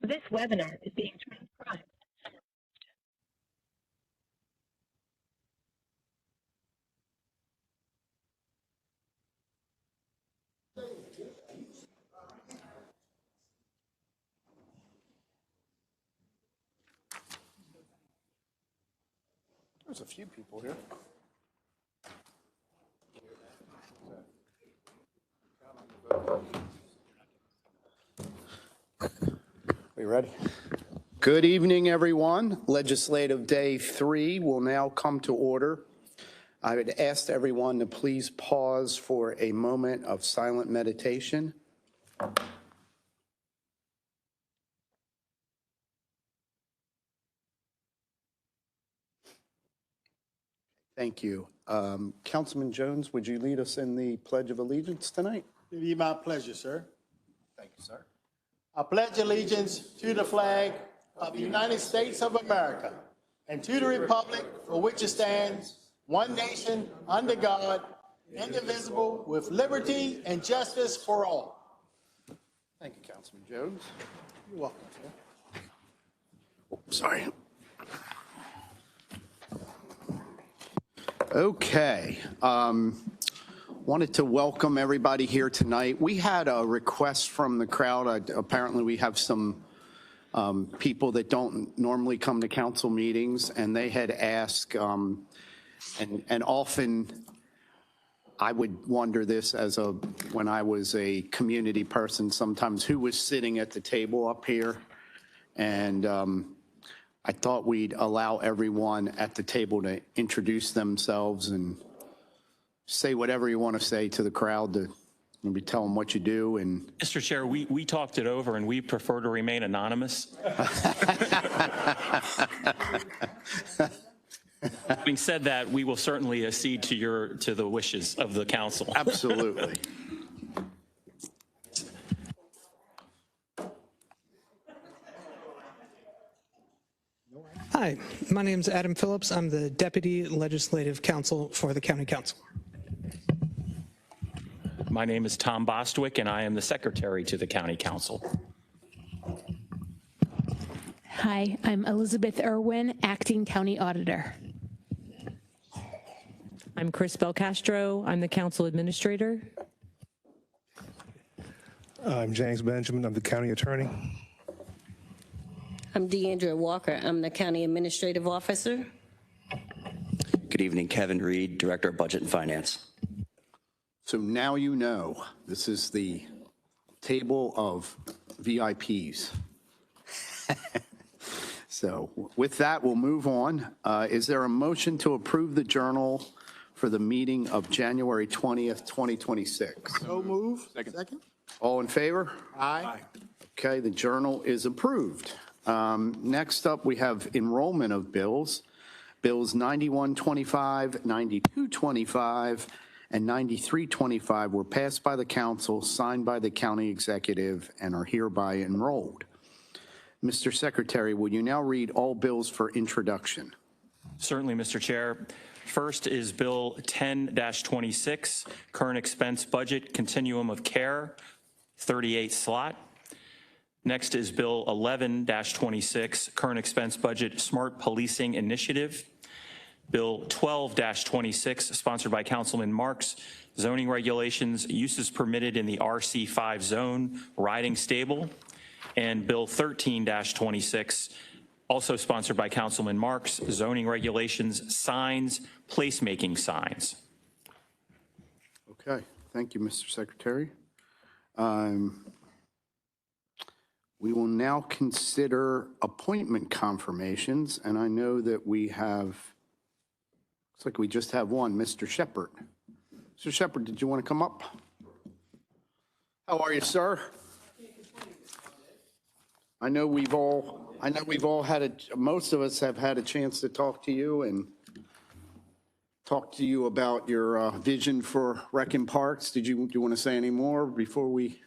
This webinar is being transcribed. There's a few people here. We ready? Good evening, everyone. Legislative Day 3 will now come to order. I would ask everyone to please pause for a moment of silent meditation. Thank you. Councilman Jones, would you lead us in the Pledge of Allegiance tonight? It be my pleasure, sir. Thank you, sir. I pledge allegiance to the flag of the United States of America and to the republic for which it stands, one nation, under God, indivisible, with liberty and justice for all. Thank you, Councilman Jones. You're welcome, sir. Oh, sorry. Okay. Wanted to welcome everybody here tonight. We had a request from the crowd. Apparently we have some people that don't normally come to council meetings, and they had asked, and often I would wonder this when I was a community person, sometimes who was sitting at the table up here. And I thought we'd allow everyone at the table to introduce themselves and say whatever you want to say to the crowd, to maybe tell them what you do. And Mr. Chair, we talked it over and we prefer to remain anonymous. Having said that, we will certainly accede to the wishes of the council. Absolutely. Hi, my name is Adam Phillips. I'm the Deputy Legislative Counsel for the County Council. My name is Tom Bostwick, and I am the Secretary to the County Council. Hi, I'm Elizabeth Irwin, Acting County Auditor. I'm Chris Belcastro. I'm the Council Administrator. I'm James Benjamin. I'm the County Attorney. I'm Deandra Walker. I'm the County Administrative Officer. Good evening, Kevin Reed, Director of Budget and Finance. So now you know, this is the table of VIPs. So with that, we'll move on. Is there a motion to approve the journal for the meeting of January 20th, 2026? So move. Second. All in favor? Aye. Okay, the journal is approved. Next up, we have enrollment of bills. Bills 9125, 9225, and 9325 were passed by the council, signed by the county executive, and are hereby enrolled. Mr. Secretary, will you now read all bills for introduction? Certainly, Mr. Chair. First is Bill 10-26, Current Expense Budget Continuum of Care, 38 slot. Next is Bill 11-26, Current Expense Budget Smart Policing Initiative. Bill 12-26, sponsored by Councilman Marks, Zoning Regulations, Uses Permitted in the RC5 Zone, Riding Stable. And Bill 13-26, also sponsored by Councilman Marks, Zoning Regulations, Signs, Placemaking Signs. Okay, thank you, Mr. Secretary. We will now consider appointment confirmations, and I know that we have, looks like we just have one, Mr. Shepard. Mr. Shepard, did you want to come up? How are you, sir? I know we've all had most of us have had a chance to talk to you and talk to you about your vision for Rec and Parks. Do you want to say any more before we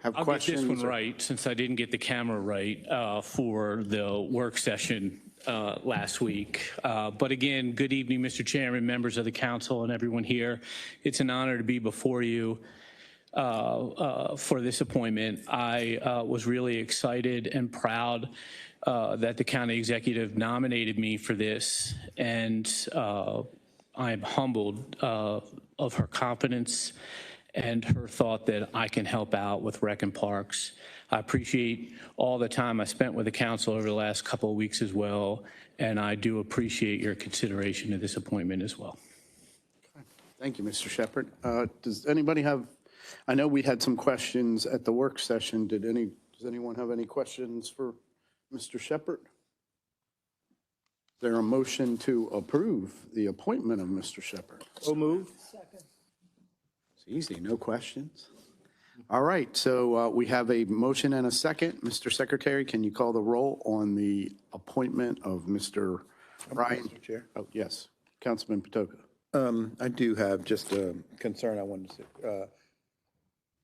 have questions? I'll get this one right, since I didn't get the camera right for the work session last week. But again, good evening, Mr. Chairman, members of the council, and everyone here. It's an honor to be before you. for this appointment. I was really excited and proud that the county executive nominated me for this, and I am humbled of her confidence and her thought that I can help out with Rec and Parks. I appreciate all the time I spent with the council over the last couple of weeks as well, and I do appreciate your consideration of this appointment as well. Thank you, Mr. Shepherd. Does anybody have, I know we had some questions at the work session. Does anyone have any questions for Mr. Shepherd? Is there a motion to approve the appointment of Mr. Shepherd? So moved. It's easy, no questions. All right, so we have a motion and a second. Mr. Secretary, can you call the roll on the appointment of Mr. Ryan? Mr. Chair. Oh, yes, Councilman Patoka. I do have just a concern I wanted to say.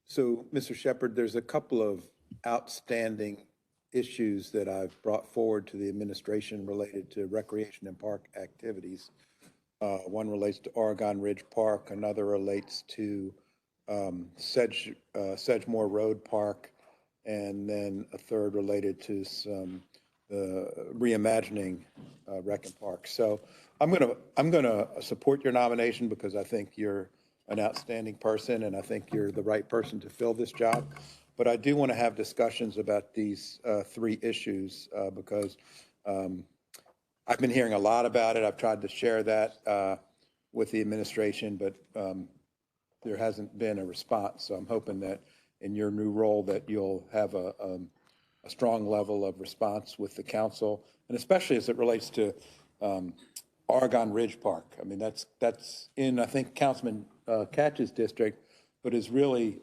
So, Mr. Shepherd, there's a couple of outstanding issues that I've brought forward to the administration related to recreation and park activities. One relates to Oregon Ridge Park, another relates to Sedgemore Road Park, and then a third related to some reimagining Rec and Park. So I'm gonna support your nomination because I think you're an outstanding person and I think you're the right person to fill this job. But I do want to have discussions about these three issues because I've been hearing a lot about it. I've tried to share that with the administration, but there hasn't been a response. So I'm hoping that in your new role that you'll have a strong level of response with the council, and especially as it relates to Oregon Ridge Park. I mean, that's in, I think, Councilman Catch's district, but is really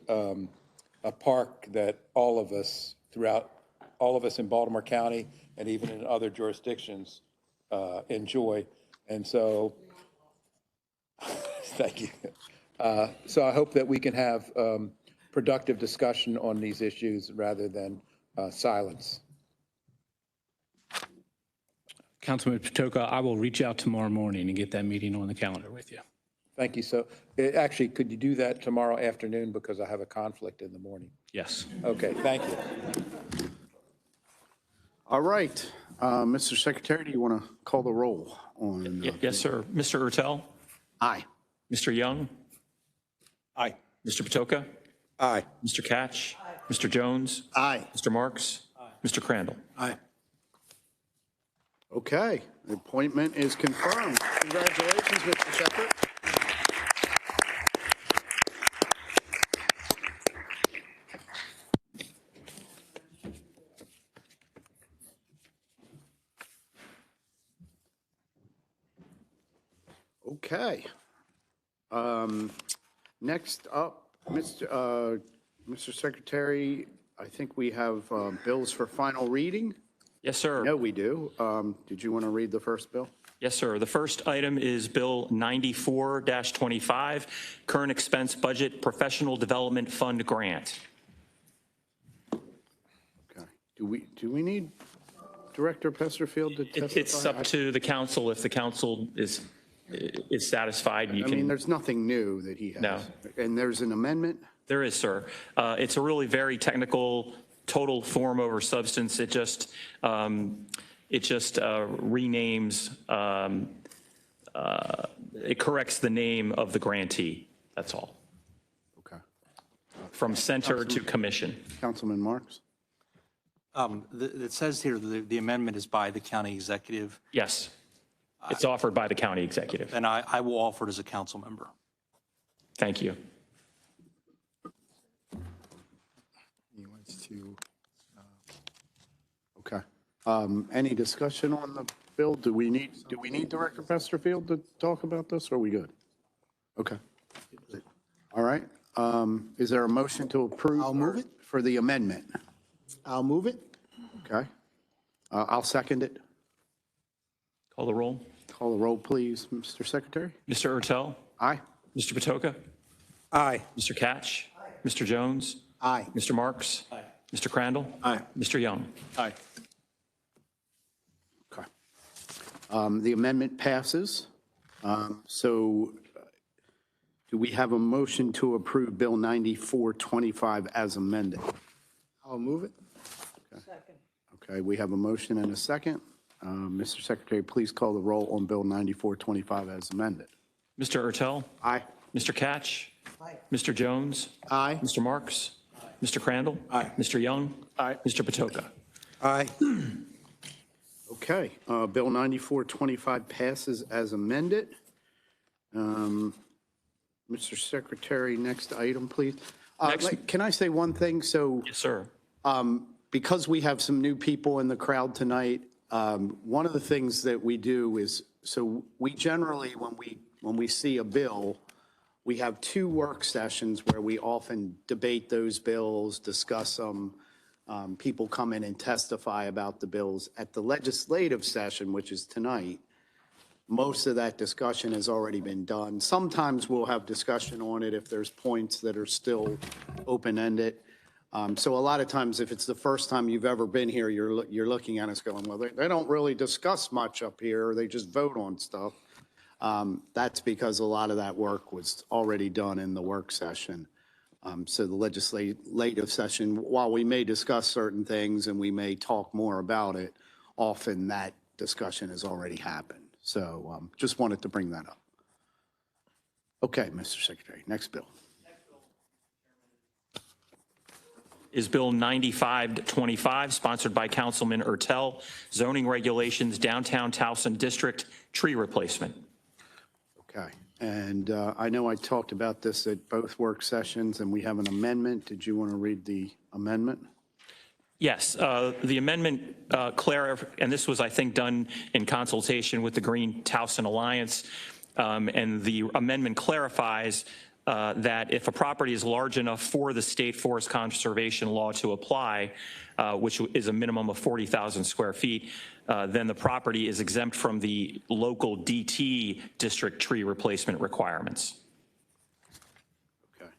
a park that all of us in Baltimore County and even in other jurisdictions enjoy. And so, thank you. So I hope that we can have productive discussion on these issues rather than silence. Councilman Patoka, I will reach out tomorrow morning and get that meeting on the calendar with you. Thank you. So actually, could you do that tomorrow afternoon because I have a conflict in the morning? Yes. Okay, thank you. All right, Mr. Secretary, do you want to call the roll on? Yes, sir. Mr. Ertel? Aye. Mr. Young? Aye. Mr. Patoka? Aye. Mr. Catch? Mr. Jones? Aye. Mr. Marks? Mr. Crandall? Aye. Okay, the appointment is confirmed. Congratulations, Mr. Shepherd. Okay. Next up, Mr. Secretary, I think we have bills for final reading. Yes, sir. No, we do. Did you want to read the first bill? Yes, sir. The first item is Bill 94-25, Current Expense Budget Professional Development Fund Grant. Okay. Do we need Director Pesterfield to testify? It's up to the council. If the council is satisfied, you I mean, can. there's nothing new that he has. No. And there's an amendment? There is, sir. It's a really very technical, total form over substance. It just renames, it corrects the name of the grantee. That's all. Okay. From center to commission. Councilman Marks? It says here the amendment is by the county executive, Yes. It's offered by the county executive. and I will offer it as a council member. Thank you. He wants to. Okay. Any discussion on the bill? Do we need Director Pesterfield to talk about this, or are we good? Okay. All right. Is there a motion to approve? I'll move it. For the amendment? I'll move it. Okay. I'll second it. Call the roll. Call the roll, please, Mr. Secretary. Mr. Ertel? Aye. Mr. Patoka? Aye. Mr. Catch? Mr. Jones? Aye. Mr. Marks? Mr. Crandall? Aye. Mr. Young? Aye. Okay. The amendment passes. So Do we have a motion to approve Bill 9425 as amended? I'll move it. Okay, we have a motion and a second. Mr. Secretary, please call the roll on Bill 9425 as amended. Mr. Ertel? Aye. Mr. Catch? Aye. Mr. Jones? Aye. Mr. Marks? Mr. Crandall? Aye. Mr. Young? Aye. Mr. Patoka? Aye. Okay, Bill 9425 passes as amended. Mr. Secretary, next item, please. Can I say one thing? So, Yes, sir. because we have some new people in the crowd tonight, one of the things that we do is, so we generally, when we see a bill, we have 2 work sessions where we often debate those bills, discuss them. People come in and testify about the bills. At the legislative session, which is tonight, most of that discussion has already been done. Sometimes we'll have discussion on it if there's points that are still open-ended. So a lot of times, if it's the first time you've ever been here, you're looking at us going, well, they don't really discuss much up here. They just vote on stuff. That's because a lot of that work was already done in the work session. So the legislative session, while we may discuss certain things and we may talk more about it, often that discussion has already happened. So just wanted to bring that up. Okay, Mr. Secretary, next bill. Is Bill 9525, sponsored by Councilman Ertel, zoning regulations, downtown Towson district tree replacement. Okay, and I know I talked about this at both work sessions, and we have an amendment. Did you want to read the amendment? Yes, the amendment, and this was, I think, done in consultation with the Green Towson Alliance, and the amendment clarifies that if a property is large enough for the state forest conservation law to apply, which is a minimum of 40,000 square feet, then the property is exempt from the local DT district tree replacement requirements. Okay,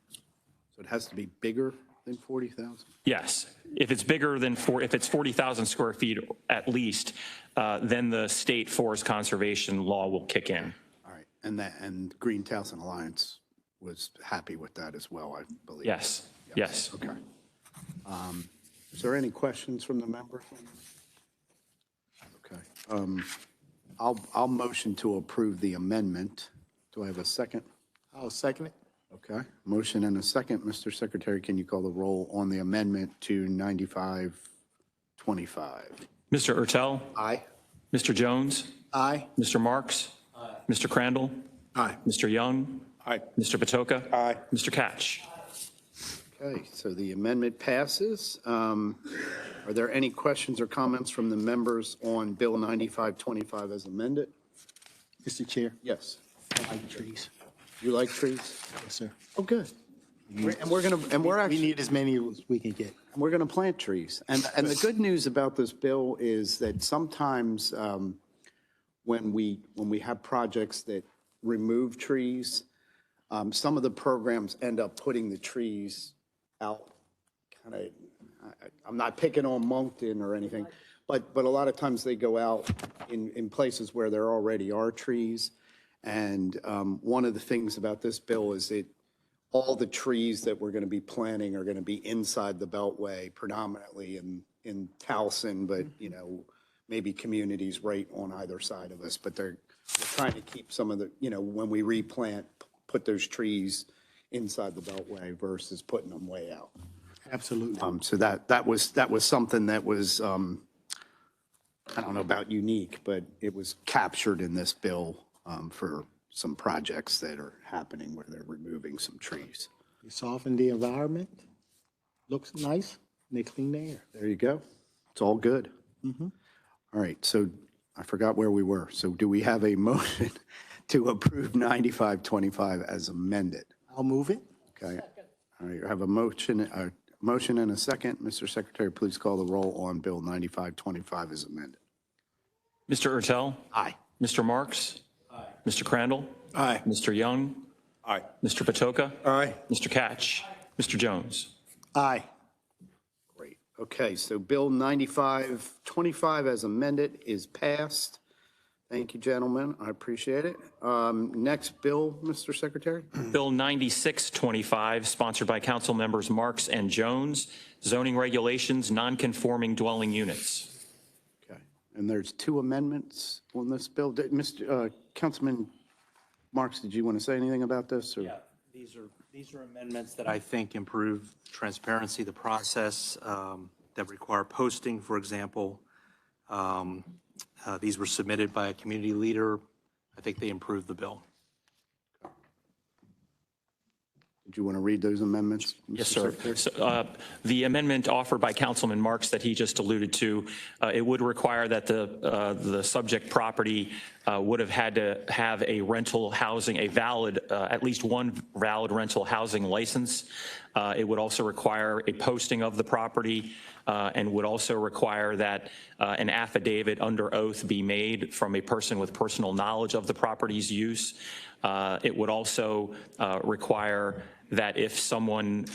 so it has to be bigger than 40,000? Yes, if it's bigger than if it's 40,000 square feet at least, then the state forest conservation law will kick in. All right, and Green Towson Alliance was happy with that as well, I believe. Yes, yes. Okay. Is there any questions from the members? Okay. I'll motion to approve the amendment. Do I have a second? I'll second it. Okay. Motion and a second. Mr. Secretary, can you call the roll on the amendment to 9525? Mr. Ertel? Aye. Mr. Jones? Aye. Mr. Marks? Aye. Mr. Crandall? Aye. Mr. Young? Aye. Mr. Patoka? Aye. Mr. Catch? Okay, so the amendment passes. Are there any questions or comments from the members on Bill 9525 as amended? Mr. Chair, Yes. I like trees. You like trees? Yes, sir. Oh, good. And we're actually. We need as many as we can get. We're going to plant trees. And the good news about this bill is that sometimes when we have projects that remove trees, some of the programs end up putting the trees out kind of, I'm not picking on Moncton or anything, but a lot of times they go out in places where there already are trees. And one of the things about this bill is that all the trees that we're going to be planting are going to be inside the Beltway, predominantly in Towson, but, you know, maybe communities right on either side of us. But they're trying to keep some of the, you know, when we replant, put those trees inside the Beltway versus putting them way out. Absolutely. So that was something that was, I don't know about unique, but it was captured in this bill for some projects that are happening where they're removing some trees. You soften the environment, looks nice, and they clean the air. There you go. It's all good. All right, so I forgot where we were. So do we have a motion to approve 9525 as amended? I'll move it. Okay. All right, I have a motion and a second. Mr. Secretary, please call the roll on Bill 9525 as amended. Mr. Ertel? Aye. Mr. Marks? Aye. Mr. Crandall? Aye. Mr. Young? Aye. Mr. Patoka? Aye. Mr. Catch? Mr. Jones? Aye. Great. Okay, so Bill 9525 as amended is passed. Thank you, gentlemen. I appreciate it. Next bill, Mr. Secretary. Bill 9625, sponsored by council members Marks and Jones, zoning regulations, non-conforming dwelling units. Okay. And there's two amendments on this bill. Mr. Councilman Marks, did you want to say anything about this? Or? Yeah, these are amendments that I think improve transparency, the process that require posting, for example. These were submitted by a community leader. I think they improve the bill. Did you want to read those amendments? Mr. Yes, sir. Secretary? So, the amendment offered by Councilman Marks that he just alluded to, it would require that the subject property would have had to have a rental housing, a valid, at least one valid rental housing license. It would also require a posting of the property and would also require that an affidavit under oath be made from a person with personal knowledge of the property's use. It would also require that if someone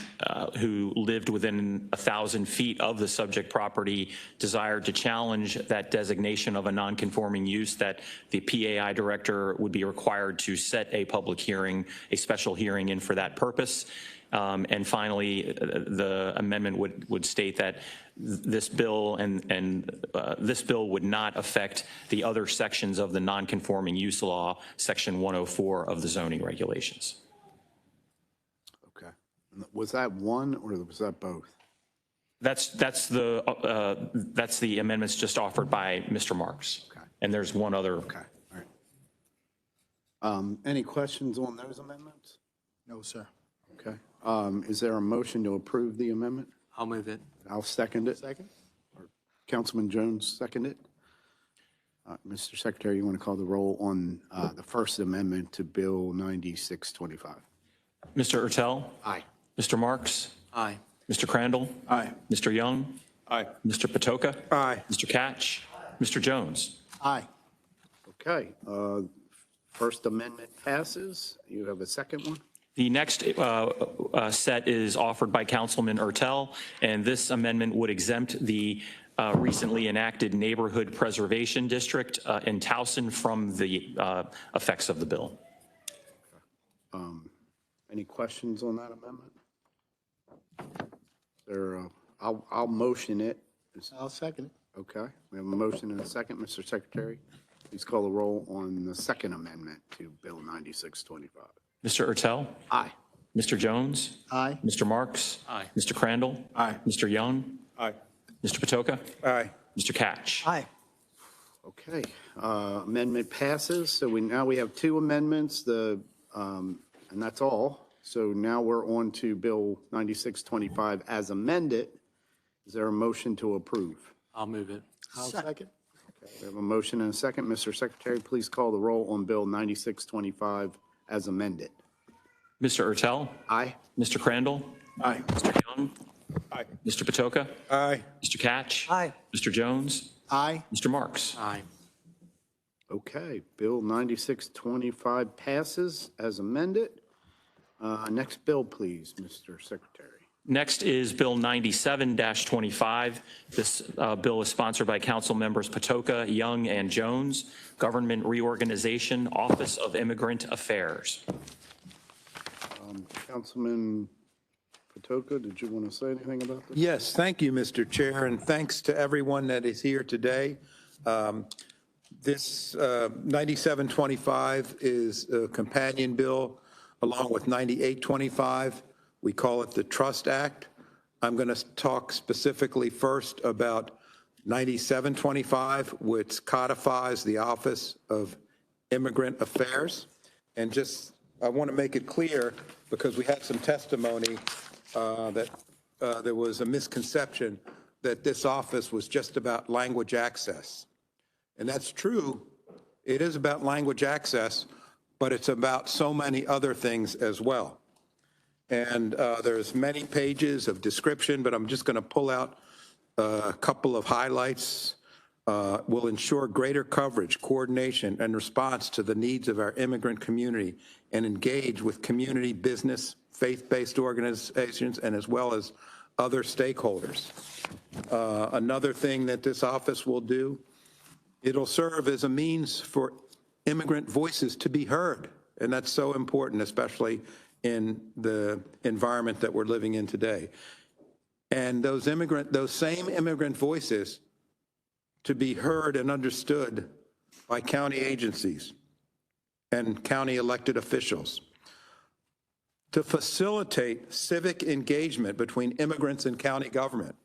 who lived within 1,000 feet of the subject property desired to challenge that designation of a non-conforming use, that the PAI director would be required to set a public hearing, a special hearing in for that purpose. And finally, the amendment would state that this bill this bill would not affect the other sections of the non-conforming use law, section 104 of the zoning regulations. Okay. Was that one or was that both? That's the amendments just offered by Mr. Marks. Okay. And there's one other. Okay. All right. Any questions on those amendments? No, sir. Okay. Is there a motion to approve the amendment? I'll move it. I'll second it. Second? Or Councilman Jones second it. Mr. Secretary, you want to call the roll on the first amendment to Bill 9625? Mr. Ertel? Aye. Mr. Marks? Aye. Mr. Crandall? Aye. Mr. Young? Aye. Mr. Patoka? Aye. Mr. Catch? Mr. Jones? Aye. Okay. First amendment passes. You have a second one? The next set is offered by Councilman Ertel, and this amendment would exempt the recently enacted Neighborhood Preservation District in Towson from the effects of the bill. Any questions on that amendment? I'll motion it. I'll second it. Okay. We have a motion and a second. Mr. Secretary, please call the roll on the second amendment to Bill 9625. Mr. Ertel? Aye. Mr. Jones? Aye. Mr. Marks? Aye. Mr. Crandall? Aye. Mr. Young? Aye. Mr. Patoka? Aye. Mr. Catch? Aye. Okay. Amendment passes. So now we have two amendments, and that's all. So now we're on to Bill 9625 as amended. Is there a motion to approve? I'll move it. I'll second. We have a motion and a second. Mr. Secretary, please call the roll on Bill 9625 as amended. Mr. Ertel? Aye. Mr. Crandall? Aye. Mr. Young? Aye. Mr. Patoka? Aye. Mr. Catch? Aye. Mr. Jones? Aye. Mr. Marks? Aye. Okay. Bill 9625 passes as amended. Next bill, please, Mr. Secretary. Next is Bill 97-25. This bill is sponsored by Council members Patoka, Young, and Jones. Government Reorganization, Office of Immigrant Affairs. Councilman Patoka, did you want to say anything about this? Yes, thank you, Mr. Chair, and thanks to everyone that is here today. This 9725 is a companion bill along with 9825. We call it the Trust Act. I'm going to talk specifically first about 9725, which codifies the Office of Immigrant Affairs. And just, I want to make it clear, because we had some testimony that there was a misconception that this office was just about language access. And that's true. It is about language access, but it's about so many other things as well. And there's many pages of description, but I'm just going to pull out a couple of highlights. Will ensure greater coverage, coordination, and response to the needs of our immigrant community and engage with community, business, faith-based organizations, and as well as other stakeholders. Another thing that this office will do It'll serve as a means for immigrant voices to be heard, and that's so important, especially in the environment that we're living in today. And those same immigrant voices to be heard and understood by county agencies and county elected officials, to facilitate civic engagement between immigrants and county government.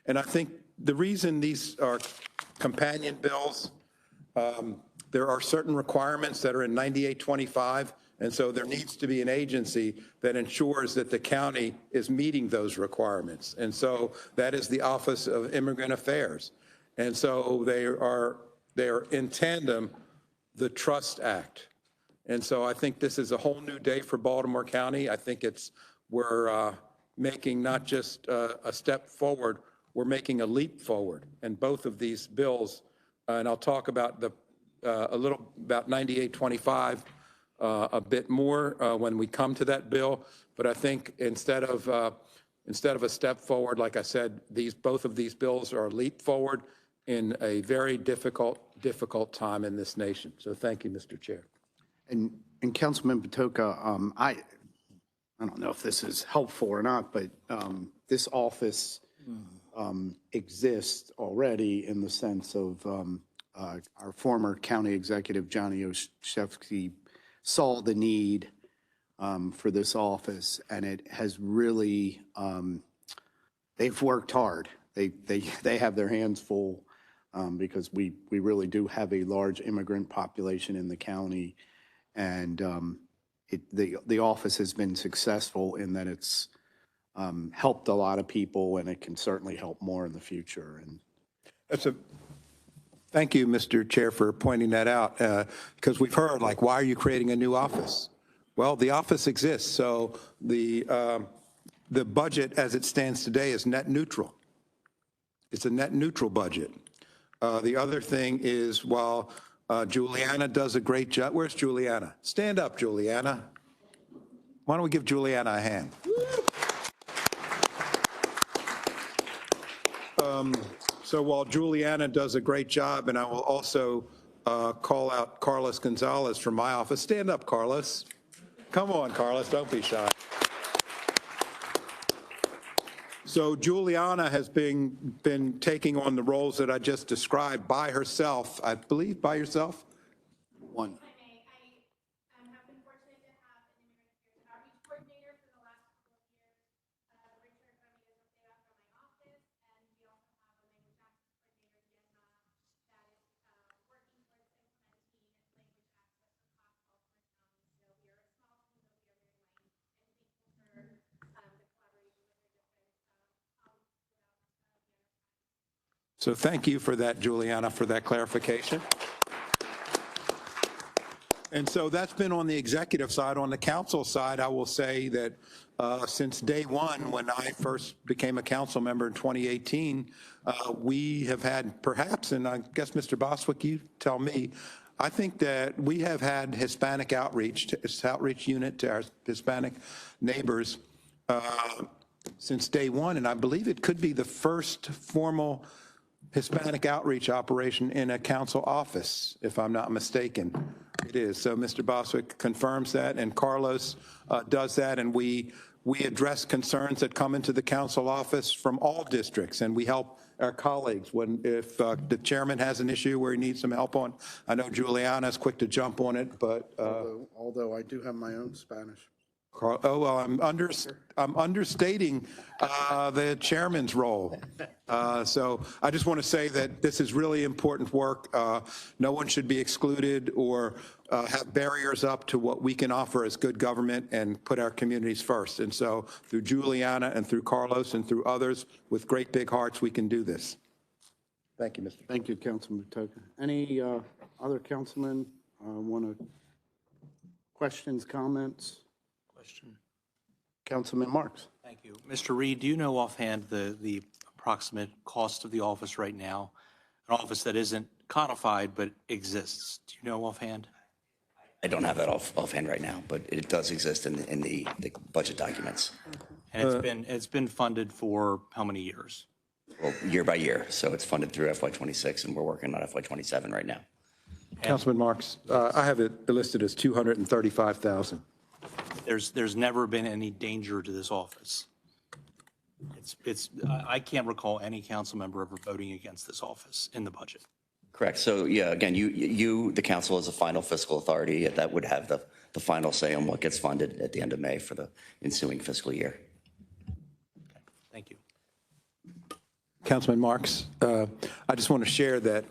And I think the reason these are companion bills, there are certain requirements that are in 9825, and so there needs to be an agency that ensures that the county is meeting those requirements. And so that is the Office of Immigrant Affairs. And so they are in tandem, the Trust Act. And so I think this is a whole new day for Baltimore County. I think we're making not just a step forward, we're making a leap forward. And both of these bills, and I'll talk about a little about 9825 a bit more when we come to that bill. But I think instead of a step forward, like I said, both of these bills are a leap forward in a very difficult time in this nation. So thank you, Mr. Chair. And Councilman Patoka, I don't know if this is helpful or not, but this office exists already in the sense of our former county executive, Johnny Olszewski, saw the need for this office, and it has really, they've worked hard. They have their hands full because we really do have a large immigrant population in the county. And the office has been successful in that it's helped a lot of people, and it can certainly help more in the future. And Thank you, Mr. Chair, for pointing that out, because we've heard, like, why are you creating a new office? Well, the office exists, so the budget as it stands today is net neutral. It's a net neutral budget. The other thing is, while Juliana does a great job. Where's Juliana? Stand up, Juliana. Why don't we give Juliana a hand? So while Juliana does a great job, and I will also call out Carlos Gonzalez from my office. Stand up, Carlos. Come on, Carlos, don't be shy. So Juliana has been taking on the roles that I just described by herself, I believe by yourself? One. So thank you for that, Juliana, for that clarification. And so that's been on the executive side. On the council side, I will say that since day one, when I first became a council member in 2018, we have had perhaps, and I guess Mr. Boswick, you tell me, I think that we have had Hispanic outreach unit to our Hispanic neighbors since day one. And I believe it could be the first formal Hispanic outreach operation in a council office, if I'm not mistaken. It is. So Mr. Boswick confirms that, and Carlos does that, and we address concerns that come into the council office from all districts, and we help our colleagues if the chairman has an issue where he needs some help on. I know Juliana's quick to jump on it, but although I do have my own Spanish. Oh, well, I'm understating the chairman's role. So I just want to say that this is really important work. No one should be excluded or have barriers up to what we can offer as good government and put our communities first. And so through Juliana and through Carlos and through others with great big hearts, we can do this. Thank you, Mr. Thank you, Councilman Patoka. Any other councilmen want to questions, comments? Councilman Marks. Thank you. Mr. Reed, do you know offhand the approximate cost of the office right now? An office that isn't codified but exists. Do you know offhand? I don't have that offhand right now, but it does exist in the budget documents. And it's been funded for how many years? well, year by year. So it's funded through FY26, and we're working on FY27 right now. Councilman Marks, I have it listed as 235,000. There's never been any danger to this office. I can't recall any council member ever voting against this office in the budget. Correct. So yeah, again, you, the council, as a final fiscal authority that would have the final say on what gets funded at the end of May for the ensuing fiscal year. Thank you. Councilman Marks, I just want to share that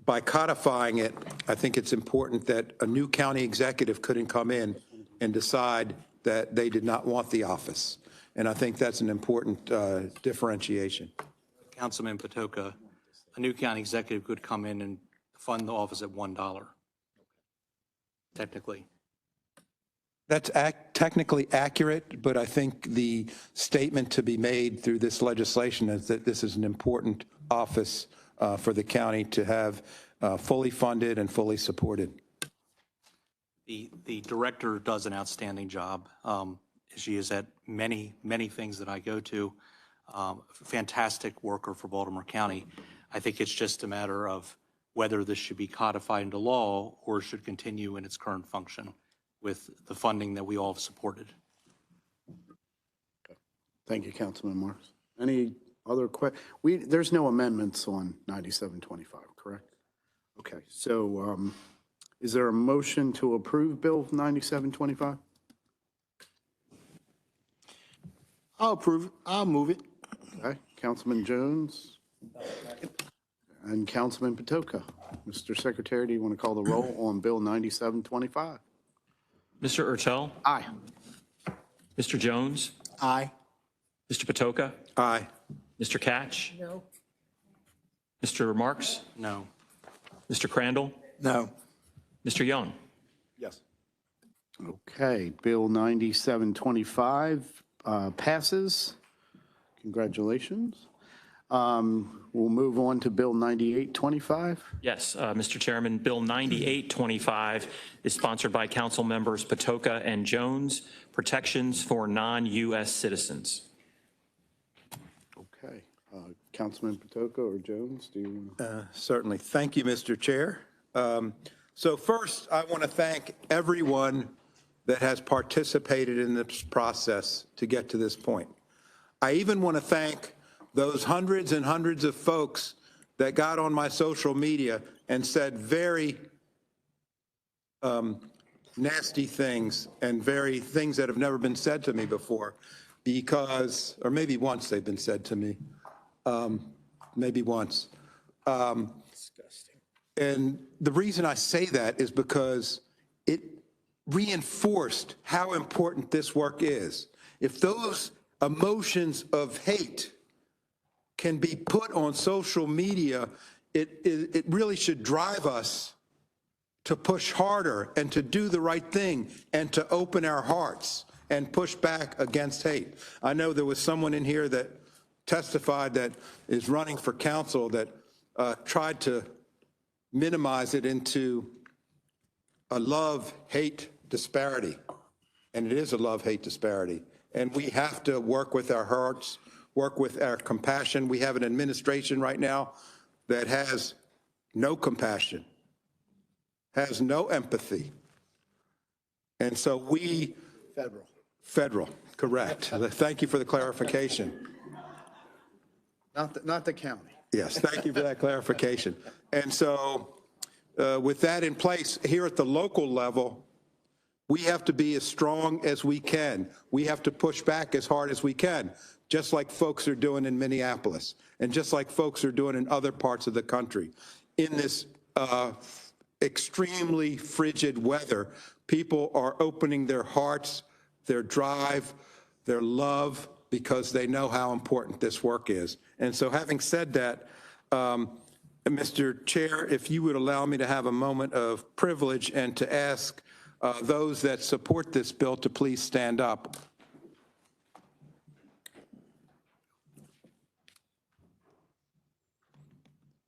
by codifying it, I think it's important that a new county executive couldn't come in and decide that they did not want the office. And I think that's an important differentiation. Councilman Patoka, a new county executive could come in and fund the office at $1, technically. That's technically accurate, but I think the statement to be made through this legislation is that this is an important office for the county to have fully funded and fully supported. The director does an outstanding job. She is at many, many things that I go to. Fantastic worker for Baltimore County. I think it's just a matter of whether this should be codified into law or should continue in its current function with the funding that we all have supported. Thank you, Councilman Marks. Any other questions? There's no amendments on 9725, correct? Okay, so is there a motion to approve Bill 9725? I'll approve it. I'll move it. Okay, Councilman Jones and Councilman Patoka. Mr. Secretary, do you want to call the roll on Bill 9725? Mr. Urtel? Aye. Mr. Jones? Aye. Mr. Patoka? Aye. Mr. Catch? No. Mr. Marks? No. Mr. Crandall? No. Mr. Young? Yes. Okay, Bill 9725 passes. Congratulations. We'll move on to Bill 9825. Yes, Mr. Chairman, Bill 9825 is sponsored by Council Members Patoka and Jones, Protections for Non-U.S. Citizens. Okay, Councilman Patoka or Jones, do you? Certainly. Thank you, Mr. Chair. So first, I want to thank everyone that has participated in this process to get to this point. I even want to thank those hundreds and hundreds of folks that got on my social media and said very nasty things and things that have never been said to me before because, or maybe once they've been said to me, maybe once. Disgusting. And the reason I say that is because it reinforced how important this work is. If those emotions of hate can be put on social media, it really should drive us to push harder and to do the right thing and to open our hearts and push back against hate. I know there was someone in here that testified that is running for council that tried to minimize it into a love-hate disparity. And it is a love-hate disparity. And we have to work with our hearts, work with our compassion. We have an administration right now that has no compassion, has no empathy. And so we... Federal, correct. Thank you for the clarification. Not the county. Yes, thank you for that clarification. And so with that in place, here at the local level, we have to be as strong as we can. We have to push back as hard as we can, just like folks are doing in Minneapolis and just like folks are doing in other parts of the country. In this extremely frigid weather, people are opening their hearts, their drive, their love, because they know how important this work is. And so having said that, Mr. Chair, if you would allow me to have a moment of privilege and to ask those that support this bill to please stand up.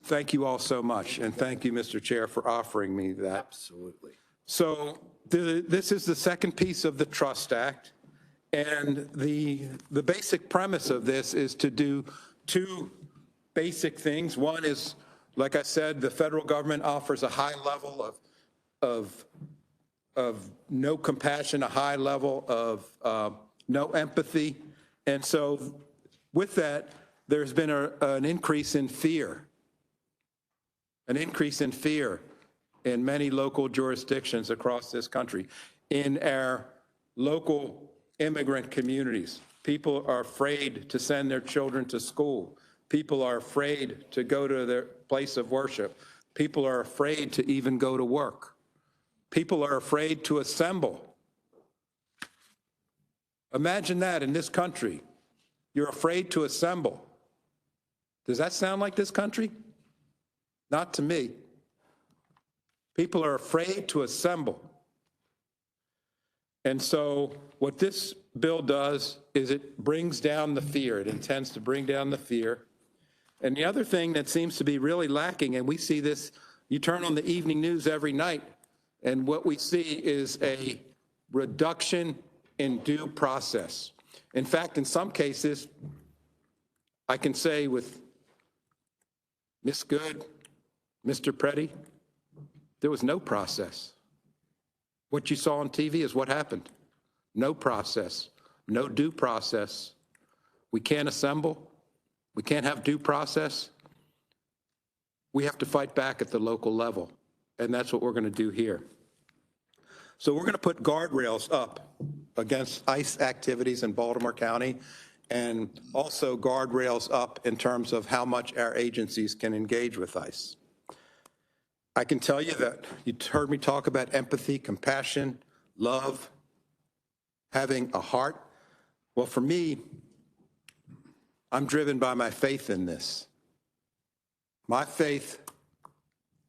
Thank you all so much, and thank you, Mr. Chair, for offering me that. Absolutely. So this is the second piece of the Trust Act, and the basic premise of this is to do two basic things. One is, like I said, the federal government offers a high level of no compassion, a high level of no empathy. And so with that, there's been an increase in fear, in many local jurisdictions across this country. In our local immigrant communities, people are afraid to send their children to school. People are afraid to go to their place of worship. People are afraid to even go to work. People are afraid to assemble. Imagine that in this country. You're afraid to assemble. Does that sound like this country? Not to me. People are afraid to assemble. And so what this bill does is it brings down the fear. It intends to bring down the fear. And the other thing that seems to be really lacking, and we see this, you turn on the evening news every night, and what we see is a reduction in due process. In fact, in some cases, I can say with Ms. Good, Mr. Preddy, there was no process. What you saw on TV is what happened. No process, no due process. We can't assemble. We can't have due process. We have to fight back at the local level, and that's what we're going to do here. So we're going to put guardrails up against ICE activities in Baltimore County, and also guardrails up in terms of how much our agencies can engage with ICE. I can tell you that you heard me talk about empathy, compassion, love, having a heart. Well, for me, I'm driven by my faith in this. My faith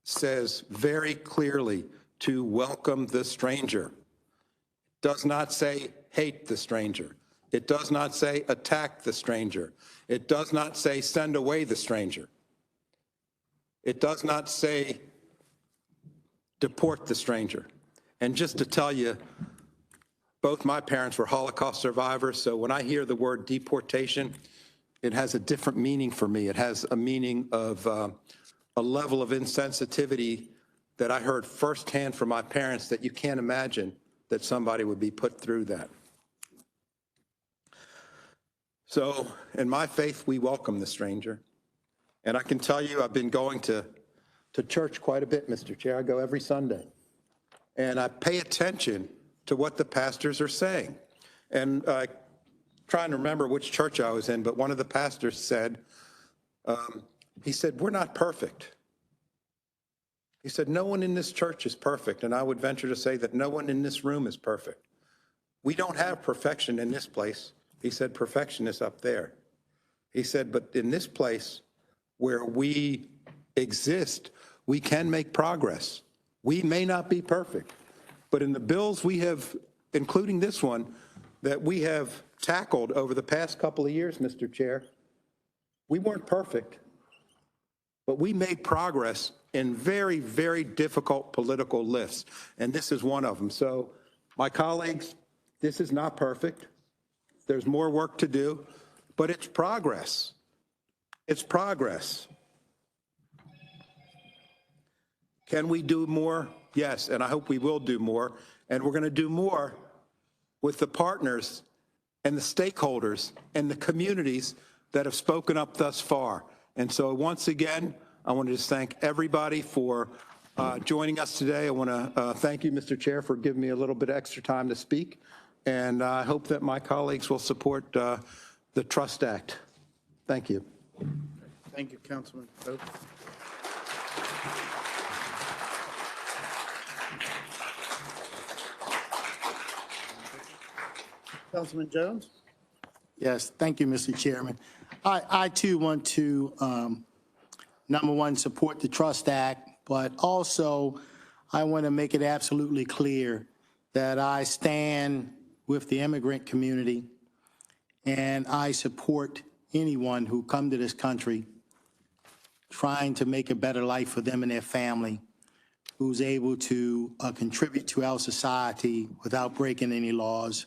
says very clearly to welcome the stranger. It does not say hate the stranger. It does not say attack the stranger. It does not say send away the stranger. It does not say deport the stranger. And just to tell you, both my parents were Holocaust survivors, so when I hear the word deportation, it has a different meaning for me. It has a meaning of a level of insensitivity that I heard firsthand from my parents that you can't imagine that somebody would be put through that. So in my faith, we welcome the stranger. And I can tell you, I've been going to church quite a bit, Mr. Chair. I go every Sunday. And I pay attention to what the pastors are saying. And trying to remember which church I was in, but one of the pastors said, he said, we're not perfect. He said, no one in this church is perfect. And I would venture to say that no one in this room is perfect. We don't have perfection in this place. He said, perfection is up there. He said, but in this place where we exist, we can make progress. We may not be perfect, but in the bills we have, including this one, that we have tackled over the past couple of years, Mr. Chair, we weren't perfect, but we made progress in very, very difficult political lifts, and this is one of them. So, my colleagues, this is not perfect. There's more work to do, but it's progress. It's progress. Can we do more? Yes, and I hope we will do more, and we're going to do more with the partners and the stakeholders and the communities that have spoken up thus far. And so once again, I want to just thank everybody for joining us today. I want to thank you, Mr. Chair, for giving me a little bit of extra time to speak. And I hope that my colleagues will support the Trust Act. Thank you. Thank you, Councilman Pope. Councilman Jones? Yes, thank you, Mr. Chairman. I too want to, number one, support the Trust Act, but also I want to make it absolutely clear that I stand with the immigrant community and I support anyone who come to this country trying to make a better life for them and their family, who's able to contribute to our society without breaking any laws.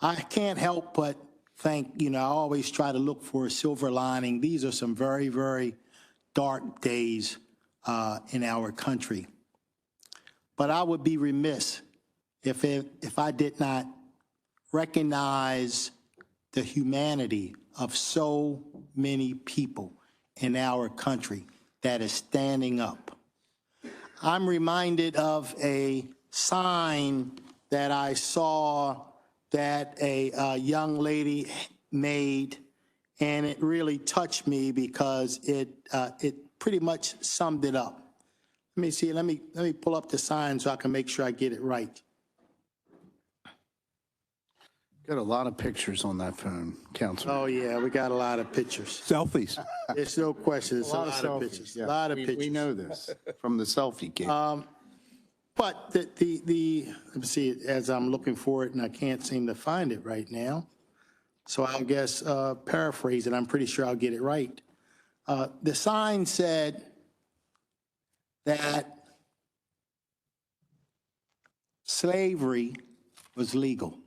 I can't help but I always try to look for a silver lining. These are some very, very dark days in our country. But I would be remiss if I did not recognize the humanity of so many people in our country that is standing up. I'm reminded of a sign that I saw that a young lady made, and it really touched me because it pretty much summed it up. Let me see. Let me pull up the sign so I can make sure I get it right. Got a lot of pictures on that phone, Councilman. Oh yeah, we got a lot of pictures. Selfies. There's no question. It's a lot of selfies, pictures. yeah. A lot of pictures. We know this from the selfie game. But let me see, as I'm looking for it, and I can't seem to find it right now. So I'll guess paraphrase it. I'm pretty sure I'll get it right. The sign said that slavery was legal.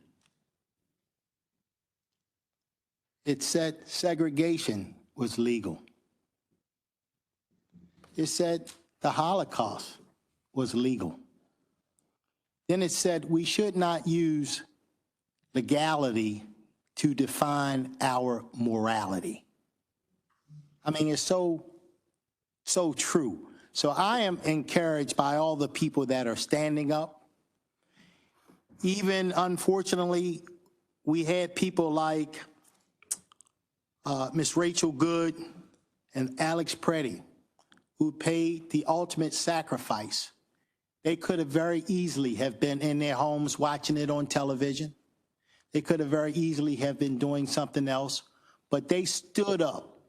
It said segregation was legal. It said the Holocaust was legal. Then it said we should not use legality to define our morality. I mean, it's so true. So I am encouraged by all the people that are standing up. Even, unfortunately, we had people like Miss Rachel Good and Alex Preddy, who paid the ultimate sacrifice. They could have very easily have been in their homes watching it on television. They could have very easily have been doing something else, but they stood up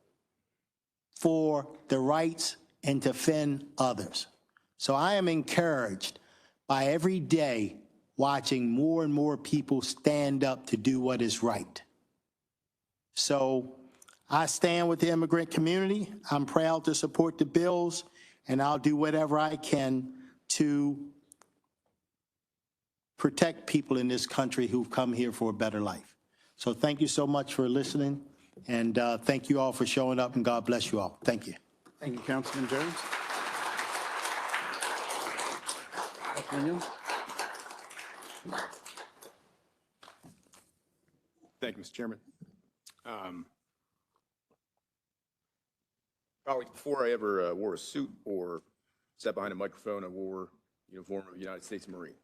for the rights and to defend others. So I am encouraged by every day watching more and more people stand up to do what is right. So I stand with the immigrant community. I'm proud to support the bills, and I'll do whatever I can to protect people in this country who've come here for a better life. So thank you so much for listening, and thank you all for showing up, and God bless you all. Thank you. Thank you, Councilman Jones. Daniel? Thank you, Mr. Chairman. Colleagues, before I ever wore a suit or sat behind a microphone, I wore the uniform of a United States Marine.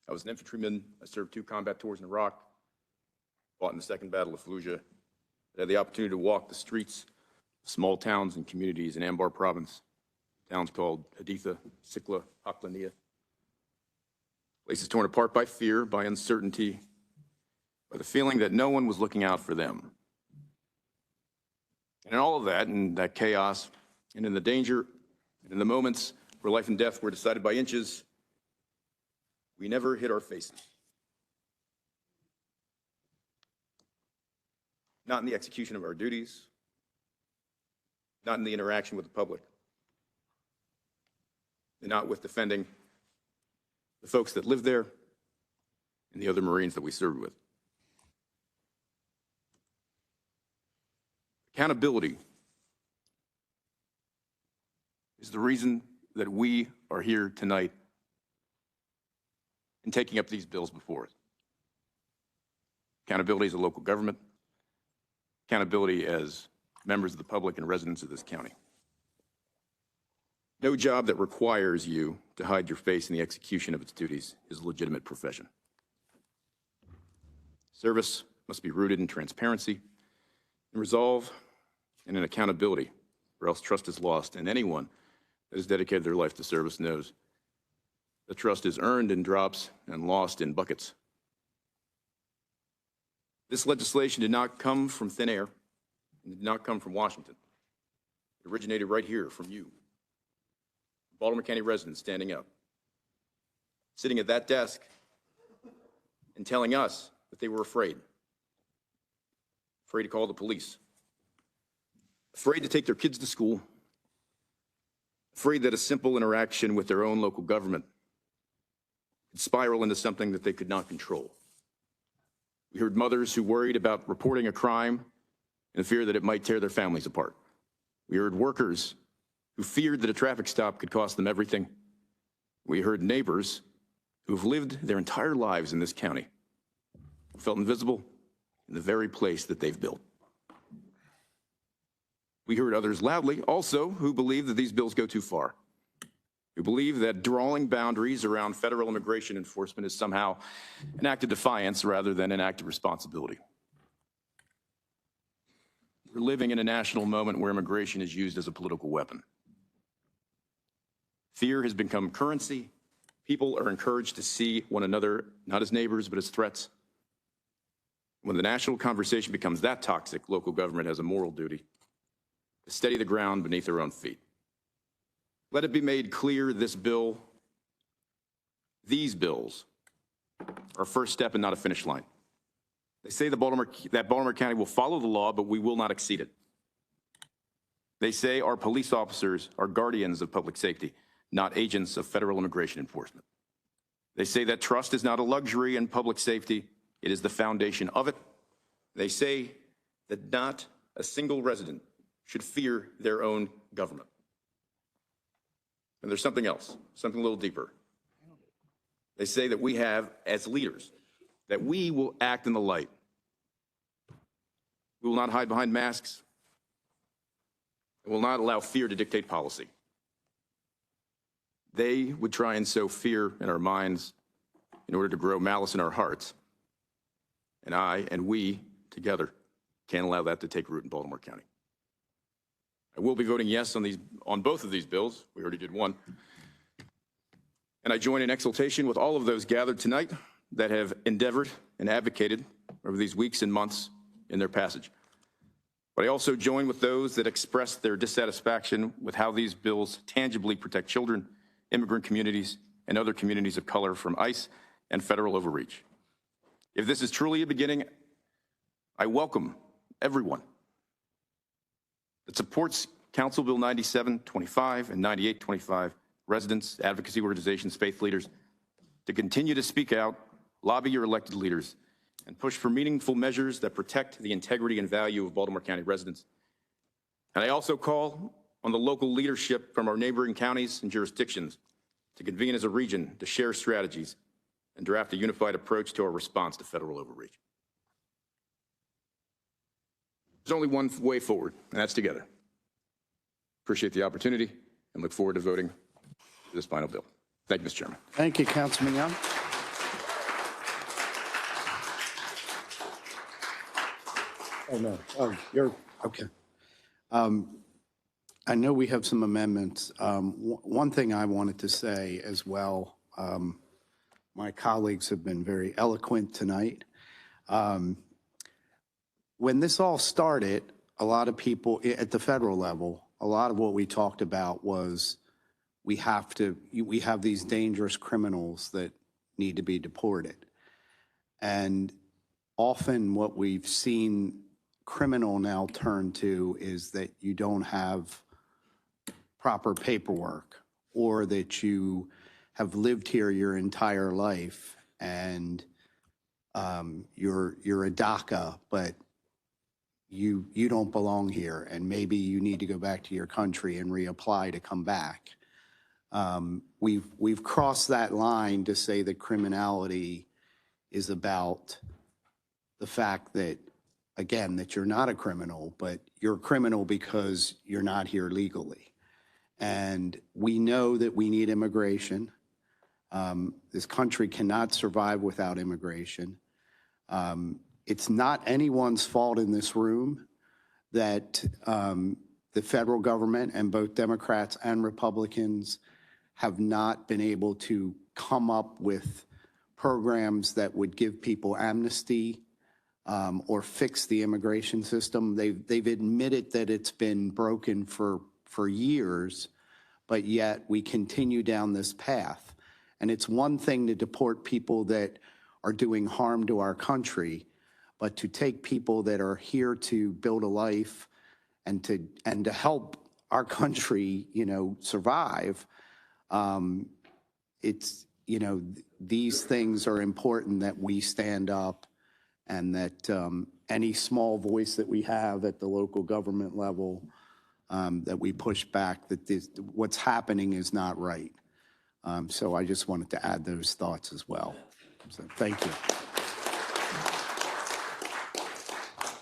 I was an infantryman. I served 2 combat tours in Iraq, fought in the Second Battle of Fallujah. I had the opportunity to walk the streets of small towns and communities in Anbar Province, towns called Haditha, Sikla, Aklaniya, places torn apart by fear, by uncertainty, by the feeling that no one was looking out for them. And in all of that, in that chaos, and in the danger, and in the moments where life and death were decided by inches, we never hid our faces. Not in the execution of our duties, not in the interaction with the public, and not with defending the folks that live there and the other Marines that we served with. Accountability is the reason that we are here tonight and taking up these bills before us. Accountability as a local government, accountability as members of the public and residents of this county. No job that requires you to hide your face in the execution of its duties is a legitimate profession. Service must be rooted in transparency, in resolve, and in accountability, or else trust is lost, and anyone that has dedicated their life to service knows the trust is earned in drops and lost in buckets. This legislation did not come from thin air. It did not come from Washington. It originated right here from you, Baltimore County residents standing up, sitting at that desk and telling us that they were afraid to call the police, afraid to take their kids to school, afraid that a simple interaction with their own local government could spiral into something that they could not control. We heard mothers who worried about reporting a crime in the fear that it might tear their families apart. We heard workers who feared that a traffic stop could cost them everything. We heard neighbors who have lived their entire lives in this county, who felt invisible in the very place that they've built. We heard others loudly also who believe that these bills go too far, who believe that drawing boundaries around federal immigration enforcement is somehow an act of defiance rather than an act of responsibility. We're living in a national moment where immigration is used as a political weapon. Fear has become currency. People are encouraged to see one another not as neighbors, but as threats. When the national conversation becomes that toxic, local government has a moral duty to steady the ground beneath their own feet. Let it be made clear these bills, are a first step and not a finish line. They say that Baltimore County will follow the law, but we will not exceed it. They say our police officers are guardians of public safety, not agents of federal immigration enforcement. They say that trust is not a luxury in public safety, it is the foundation of it. They say that not a single resident should fear their own government. And there's something else, something a little deeper. They say that we have, as leaders, that we will act in the light. We will not hide behind masks. We will not allow fear to dictate policy. They would try and sow fear in our minds in order to grow malice in our hearts. And I and we together can't allow that to take root in Baltimore County. I will be voting yes on both of these bills. We already did one. And I join in exultation with all of those gathered tonight that have endeavored and advocated over these weeks and months in their passage. But I also join with those that express their dissatisfaction with how these bills tangibly protect children, immigrant communities, and other communities of color from ICE and federal overreach. If this is truly a beginning, I welcome everyone that supports Council Bill 9725 and 9825, residents, advocacy organizations, faith leaders, to continue to speak out, lobby your elected leaders, and push for meaningful measures that protect the integrity and value of Baltimore County residents. And I also call on the local leadership from our neighboring counties and jurisdictions to convene as a region to share strategies and draft a unified approach to our response to federal overreach. There's only one way forward, and that's together. Appreciate the opportunity and look forward to voting for this final bill. Thank you, Mr. Chairman. Thank you, Councilman Young. Oh, no. Oh, you're okay. I know we have some amendments. One thing I wanted to say as well, my colleagues have been very eloquent tonight. When this all started, a lot of people at the federal level, a lot of what we talked about was we have these dangerous criminals that need to be deported. And often what we've seen criminal now turn to is that you don't have proper paperwork, or that you have lived here your entire life and you're a DACA, but you don't belong here, and maybe you need to go back to your country and reapply to come back. We've crossed that line to say that criminality is about the fact that, again, that you're not a criminal, but you're a criminal because you're not here legally. And we know that we need immigration. This country cannot survive without immigration. It's not anyone's fault in this room that the federal government and both Democrats and Republicans have not been able to come up with programs that would give people amnesty or fix the immigration system. They've admitted that it's been broken for years, but yet we continue down this path. And it's one thing to deport people that are doing harm to our country, but to take people that are here to build a life and to help our country, survive, it's, these things are important that we stand up and that any small voice that we have at the local government level, that we push back, that what's happening is not right. So I just wanted to add those thoughts as well. So thank you.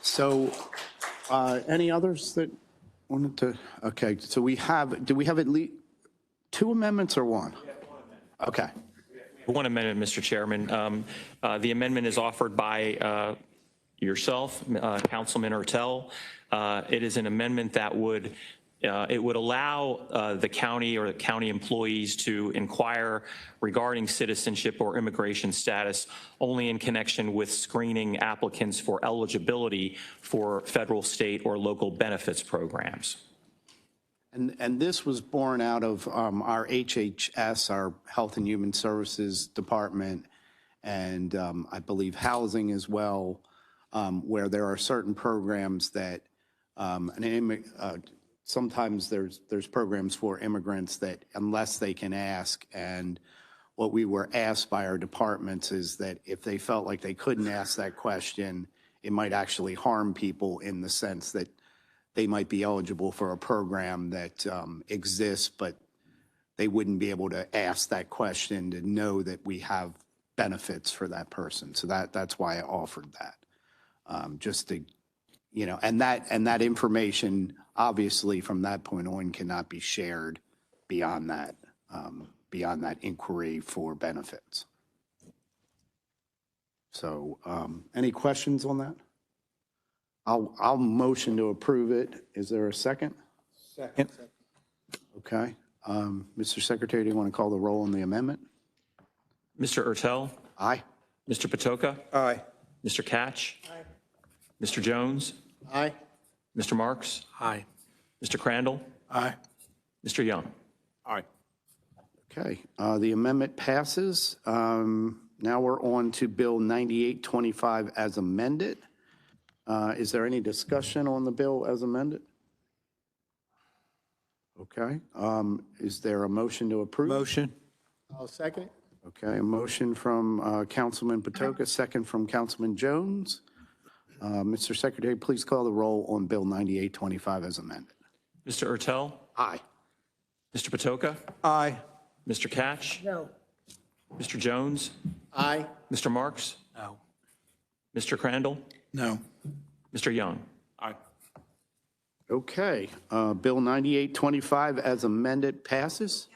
So any others that wanted to? Okay, so do we have at least 2 amendments or one? Okay. One amendment, Mr. Chairman. The amendment is offered by yourself, Councilman Ertel. It is an amendment that would allow the county or the county employees to inquire regarding citizenship or immigration status only in connection with screening applicants for eligibility for federal, state, or local benefits programs. And this was born out of our HHS, our Health and Human Services Department, and I believe housing as well, where there are certain programs that sometimes there's programs for immigrants that unless they can ask, and what we were asked by our departments is that if they felt like they couldn't ask that question, it might actually harm people in the sense that they might be eligible for a program that exists, but they wouldn't be able to ask that question to know that we have benefits for that person. So that's why I offered that, just to, and that information, obviously, from that point on, cannot be shared beyond that inquiry for benefits. So, any questions on that? I'll motion to approve it. Is there a second? Second. Okay. Mr. Secretary, do you want to call the roll on the amendment? Mr. Ertel? Aye. Mr. Patoka? Aye. Mr. Catch? Aye. Mr. Jones? Aye. Mr. Marks? Aye. Mr. Crandall? Aye. Mr. Young? Aye. Okay. The amendment passes. Now we're on to Bill 9825 as amended. Is there any discussion on the bill as amended? Okay. Is there a motion to approve? Motion. I'll second it. Okay, a motion from Councilman Patoka, second from Councilman Jones. Mr. Secretary, please call the roll on Bill 9825 as amended. Mr. Ertel? Aye. Mr. Patoka? Aye. Mr. Catch? No. Mr. Jones? Aye. Mr. Marks? No. Mr. Crandall? No. Mr. Young? Aye. Okay, Bill 9825 as amended passes.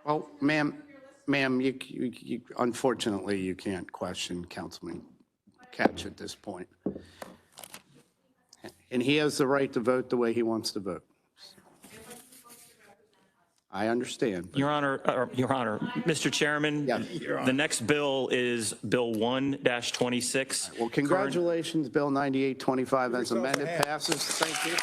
Well, ma'am, you unfortunately, you can't question Councilman Catch at this point. And he has the right to vote the way he wants to vote. I understand. Your Honor, Mr. Chairman, the next bill is Bill 1-26. Well, congratulations, Bill 9825 as amended passes. Thank you.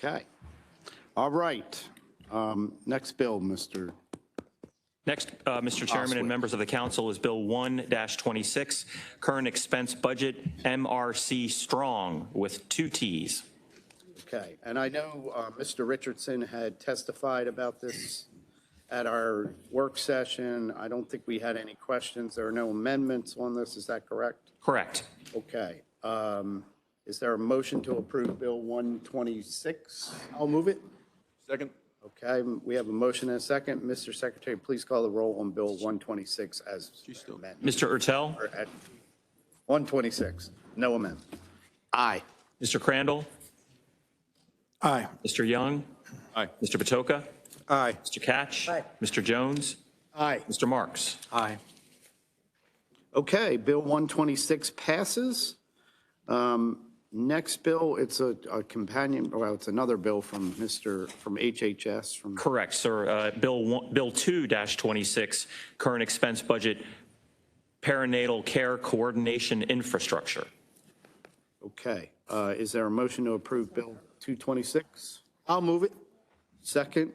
Okay. All right. Next bill, Mr. Next, Mr. Chairman and members of the council, is Bill 1-26, Current Expense Budget, MRC Strong, with 2 Ts. Okay, and I know Mr. Richardson had testified about this at our work session. I don't think we had any questions. There are no amendments on this. Is that correct? Correct. Okay. Is there a motion to approve Bill 126? I'll move it. Second. Okay, we have a motion and a second. Mr. Secretary, please call the roll on Bill 126 as amended. Mr. Ertel? 126, no amendment. Aye. Mr. Crandall? Aye. Mr. Young? Aye. Mr. Patoka? Aye. Mr. Catch? Aye. Mr. Jones? Aye. Mr. Marks? Aye. Okay, Bill 126 passes. Next bill, it's a companion, well, it's another bill from HHS. Correct, sir. Bill 2-26, current expense budget, perinatal care coordination infrastructure. Okay. Is there a motion to approve Bill 226? I'll move it. Second.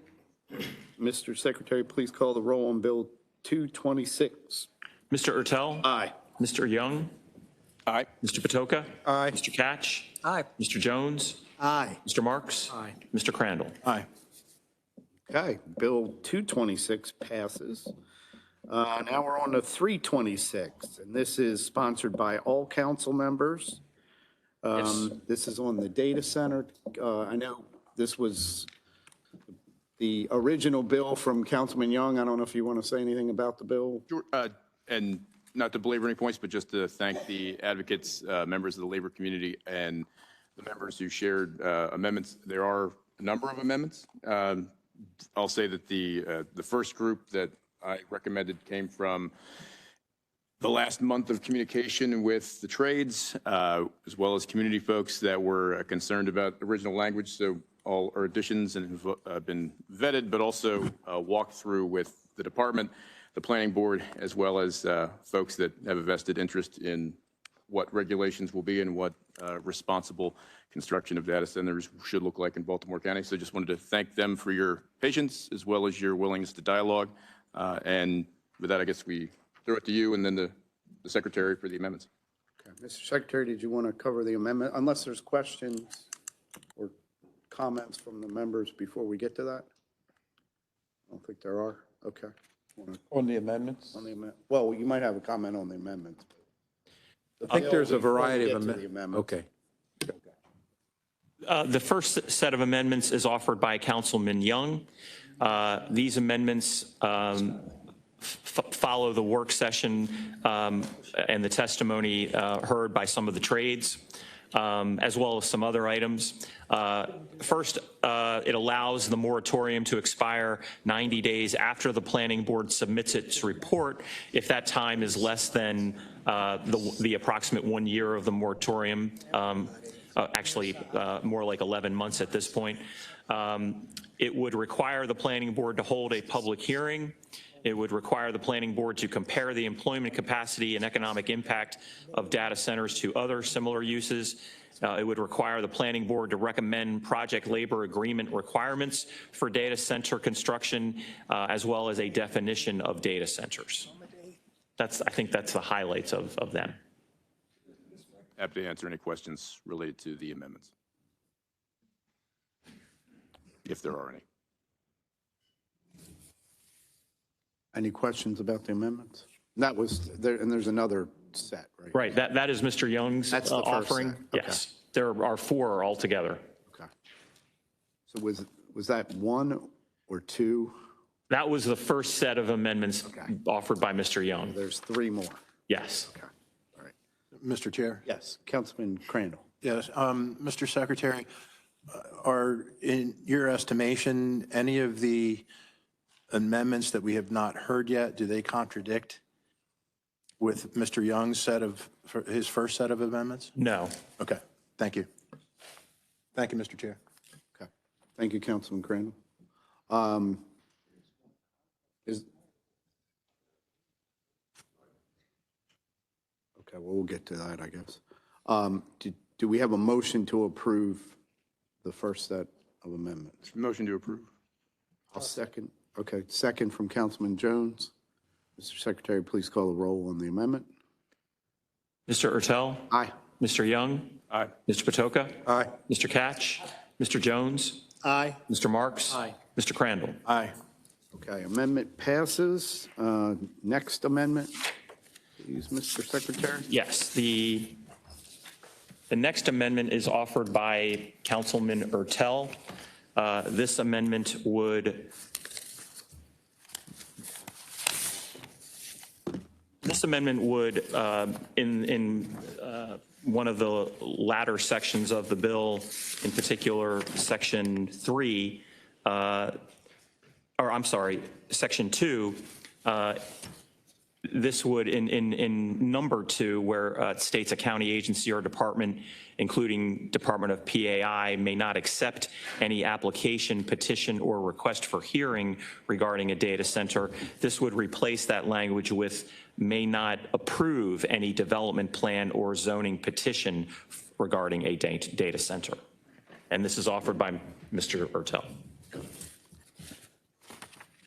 Mr. Secretary, please call the roll on Bill 226. Mr. Ertel? Aye. Mr. Young? Aye. Mr. Patoka? Aye. Mr. Catch? Aye. Mr. Jones? Aye. Mr. Marks? Aye. Mr. Crandall? Aye. Okay, Bill 226 passes. Now we're on to 326, and this is sponsored by all council members. This is on the data center. I know this was the original bill from Councilman Young. I don't know if you want to say anything about the bill. Sure. And not to belabor any points, but just to thank the advocates, members of the labor community, and the members who shared amendments. There are a number of amendments. I'll say that the first group that I recommended came from the last month of communication with the trades, as well as community folks that were concerned about original language. So all our additions and have been vetted, but also walked through with the department, the planning board, as well as folks that have a vested interest in what regulations will be and what responsible construction of data centers should look like in Baltimore County. So just wanted to thank them for your patience as well as your willingness to dialogue. And with that, I guess we throw it to you and then the secretary for the amendments. Okay. Mr. Secretary, did you want to cover the amendment? Unless there's questions or comments from the members before we get to that? I don't think there are. Okay. On the amendments? On the amendment. Well, you might have a comment on the amendments. I think there's a variety of amendments. Okay. The first set of amendments is offered by Councilman Young. These amendments follow the work session and the testimony heard by some of the trades, as well as some other items. First, it allows the moratorium to expire 90 days after the planning board submits its report, if that time is less than the approximate 1 year of the moratorium, actually more like 11 months at this point. It would require the planning board to hold a public hearing. It would require the planning board to compare the employment capacity and economic impact of data centers to other similar uses. It would require the planning board to recommend project labor agreement requirements for data center construction, as well as a definition of data centers. I think that's the highlights of them. Happy to answer any questions related to the amendments, if there are any. Any questions about the amendments? That was there, and there's another set, right? Right. That is Mr. Young's That's the first offering. set. Okay. Yes. There are 4 altogether. Okay. So was that 1 or 2? That was the first set of amendments offered by Mr. Young. There's 3 more. Yes. Okay. All right. Mr. Chair? Yes. Councilman Crandall. Yes. Mr. Secretary, are, in your estimation, any of the amendments that we have not heard yet, do they contradict with Mr. Young's his first set of amendments? No. Okay. Thank you. Thank you, Mr. Chair. Okay. Thank you, Councilman Crandall. Okay, well, we'll get to that, I guess. Do we have a motion to approve the first set of amendments? Motion to approve. I'll second. Okay, second from Councilman Jones. Mr. Secretary, please call the roll on the amendment. Mr. Ertel? Aye. Mr. Young? Aye. Mr. Patoka? Aye. Mr. Catch? Mr. Jones? Aye. Mr. Marks? Aye. Mr. Crandall? Aye. Okay, amendment passes. Next amendment, please, Mr. Secretary. Yes. The next amendment is offered by Councilman Ertel. This amendment would in one of the latter sections of the bill, in particular, section 3, or I'm sorry, section 2, This would, in number 2, where it states a county agency or department, including Department of PAI, may not accept any application, petition, or request for hearing regarding a data center. This would replace that language with may not approve any development plan or zoning petition regarding a data center. And this is offered by Mr. Ertel.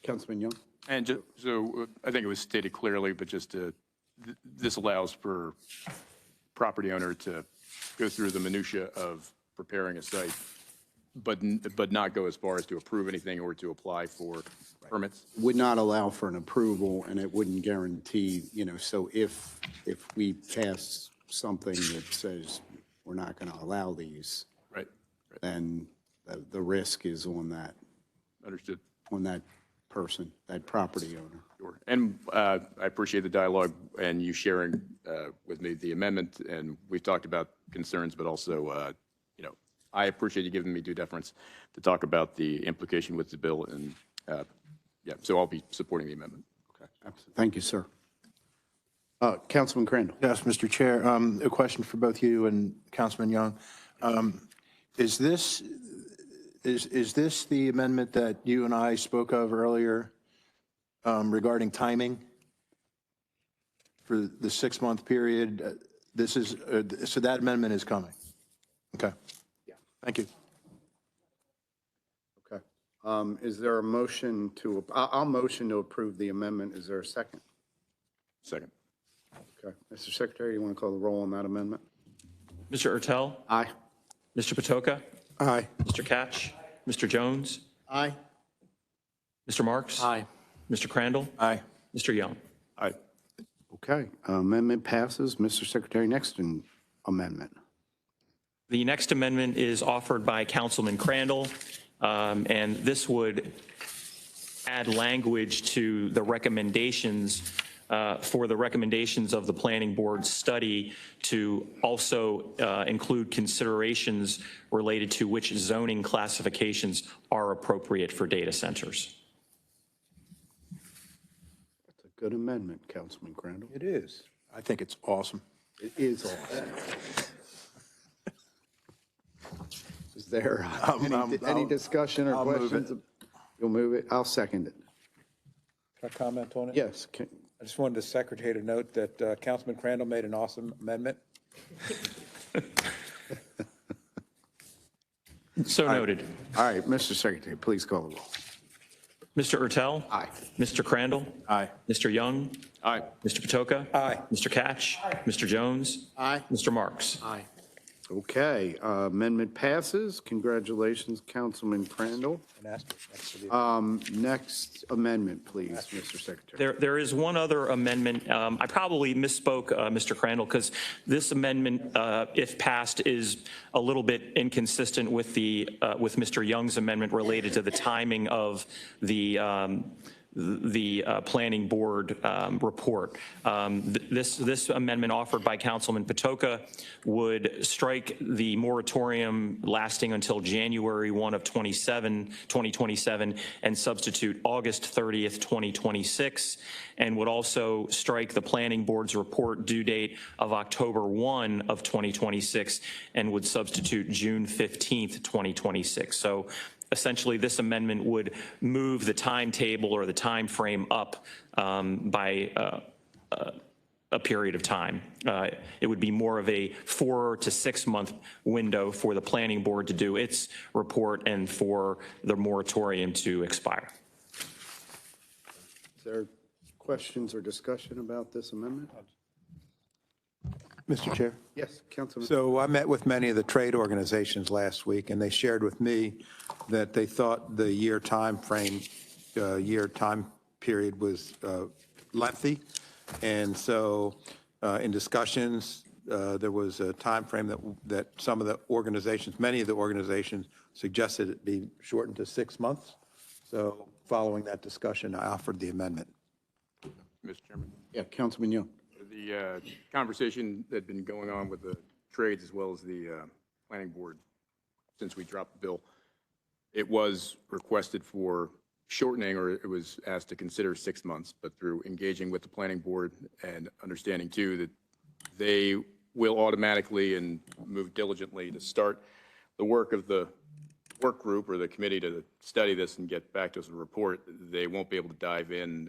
Councilman Young? And so I think it was stated clearly, but just this allows for property owner to go through the minutia of preparing a site, but not go as far as to approve anything or to apply for permits. Would not allow for an approval, and it wouldn't guarantee, so if we pass something that says we're not going to allow these, Right. then the risk is on that, Understood. on that person, that property owner. Sure. And I appreciate the dialogue and you sharing with me the amendment. And we've talked about concerns, but also, I appreciate you giving me due deference to talk about the implication with the bill. And so I'll be supporting the amendment. Okay. Absolutely. Thank you, sir. Councilman Crandall. Yes, Mr. Chair. A question for both you and Councilman Young. Is this the amendment that you and I spoke of earlier regarding timing for the 6-month period? This is so that amendment is coming. Okay. Yeah. Thank you. Okay. Is there a motion to? I'll motion to approve the amendment. Is there a second? Second. Okay. Mr. Secretary, you want to call the roll on that amendment? Mr. Ertel? Aye. Mr. Patoka? Aye. Mr. Catch? Mr. Jones? Aye. Mr. Marks? Aye. Mr. Crandall? Aye. Mr. Young? Aye. Okay. Amendment passes. Mr. Secretary, next amendment. The next amendment is offered by Councilman Crandall, and this would add language to the recommendations for the recommendations of the Planning Board study to also include considerations related to which zoning classifications are appropriate for data centers. That's a good amendment, Councilman Crandall. It is. I think it's awesome. It is awesome. Is there any discussion or I'll move questions? it. You'll move it? I'll second it. Can I comment on it? Yes. I just wanted the Secretary to note that Councilman Crandall made an awesome amendment. So noted. All right, Mr. Secretary, please call the roll. Mr. Ertel? Aye. Mr. Crandall? Aye. Mr. Young? Aye. Mr. Patoka? Aye. Mr. Catch? Mr. Jones? Aye. Mr. Marks? Aye. Okay, amendment passes. Congratulations, Councilman Crandall. Next amendment, please, Mr. Secretary. There is one other amendment. I probably misspoke, Mr. Crandall, because this amendment, if passed, is a little bit inconsistent with with Mr. Young's amendment related to the timing of the Planning Board report. This amendment offered by Councilman Patoka would strike the moratorium lasting until January 1 of 2027 and substitute August 30th, 2026, and would also strike the Planning Board's report due date of October 1 of 2026 and would substitute June 15th, 2026. So essentially, this amendment would move the timetable or the time frame up by a period of time. It would be more of a 4 to 6 month window for the Planning Board to do its report and for the moratorium to expire. Is there questions or discussion about this amendment? Mr. Chair? Yes, Councilman. So I met with many of the trade organizations last week, and they shared with me that they thought the year time period was lengthy. And so in discussions, there was a time frame that some of the organizations, many of the organizations suggested it be shortened to 6 months. So following that discussion, I offered the amendment. Mr. Chairman. Yeah, Councilman Young. The conversation that had been going on with the trades as well as the Planning Board since we dropped the bill, it was requested for shortening, or it was asked to consider 6 months, but through engaging with the planning board and understanding too that they will automatically and move diligently to start the work of the work group or the committee to study this and get back to us with a report, they won't be able to dive in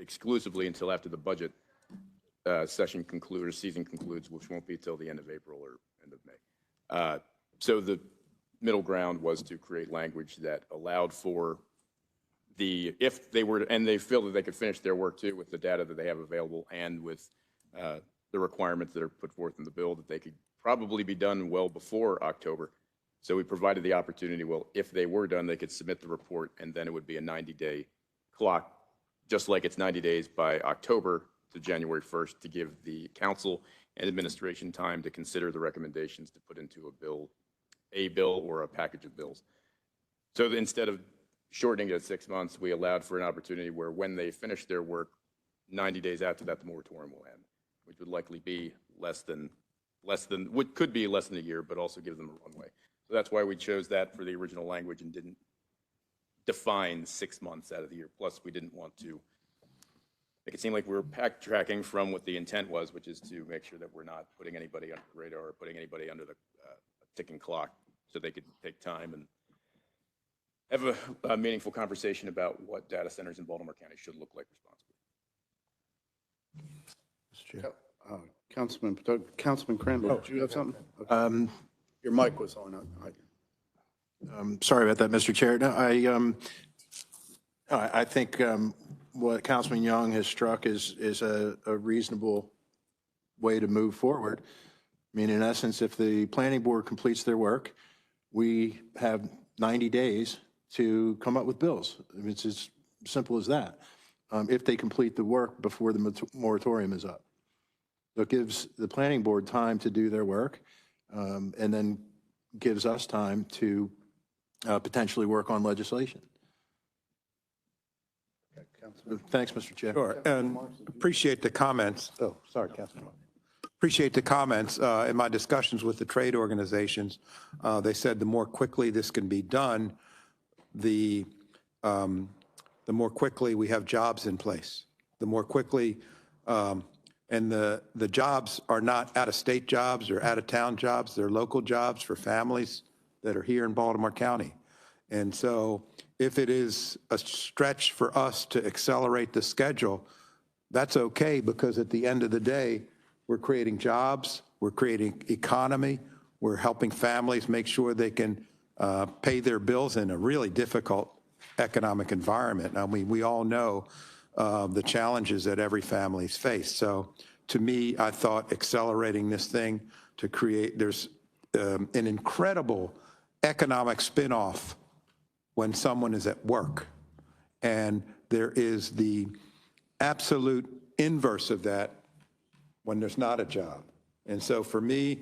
exclusively until after the budget session concludes, or season concludes, which won't be till the end of April or end of May. So the middle ground was to create language that allowed for if they were, and they feel that they could finish their work too with the data that they have available and with the requirements that are put forth in the bill, that they could probably be done well before October. So we provided the opportunity, well, if they were done, they could submit the report, and then it would be a 90-day clock, just like it's 90 days by October to January 1st, to give the council and administration time to consider the recommendations to put into a bill or a package of bills. So instead of shortening it to 6 months, we allowed for an opportunity where when they finish their work, 90 days after that, the moratorium will end, which would likely be could be less than a year, but also give them a runway. So that's why we chose that for the original language and didn't define 6 months out of the year. Plus, we didn't want to make it seem like we were backtracking from what the intent was, which is to make sure that we're not putting anybody under the radar or putting anybody under the ticking clock, so they could take time and have a meaningful conversation about what data centers in Baltimore County should look like responsibly. Councilman Cranberry, did you have something? Your mic was on. Sorry about that, Mr. Chair. No, I think what Councilman Young has struck is a reasonable way to move forward. I mean, in essence, if the planning board completes their work, we have 90 days to come up with bills. I mean, it's as simple as that, if they complete the work before the moratorium is up. So it gives the planning board time to do their work, and then gives us time to potentially work on legislation. Thanks, Mr. Chair. Sure, and appreciate the comments. Oh, sorry, Councilman. Appreciate the comments. In my discussions with the trade organizations, they said the more quickly this can be done, the more quickly we have jobs in place. The more quickly, and the jobs are not out-of-state jobs or out-of-town jobs. They're local jobs for families that are here in Baltimore County. And so if it is a stretch for us to accelerate the schedule, that's okay, because at the end of the day, we're creating jobs, we're creating economy, we're helping families make sure they can pay their bills in a really difficult economic environment. I mean, we all know the challenges that every family's faced. So to me, I thought accelerating this thing to create, there's an incredible economic spinoff when someone is at work. And there is the absolute inverse of that when there's not a job. And so for me,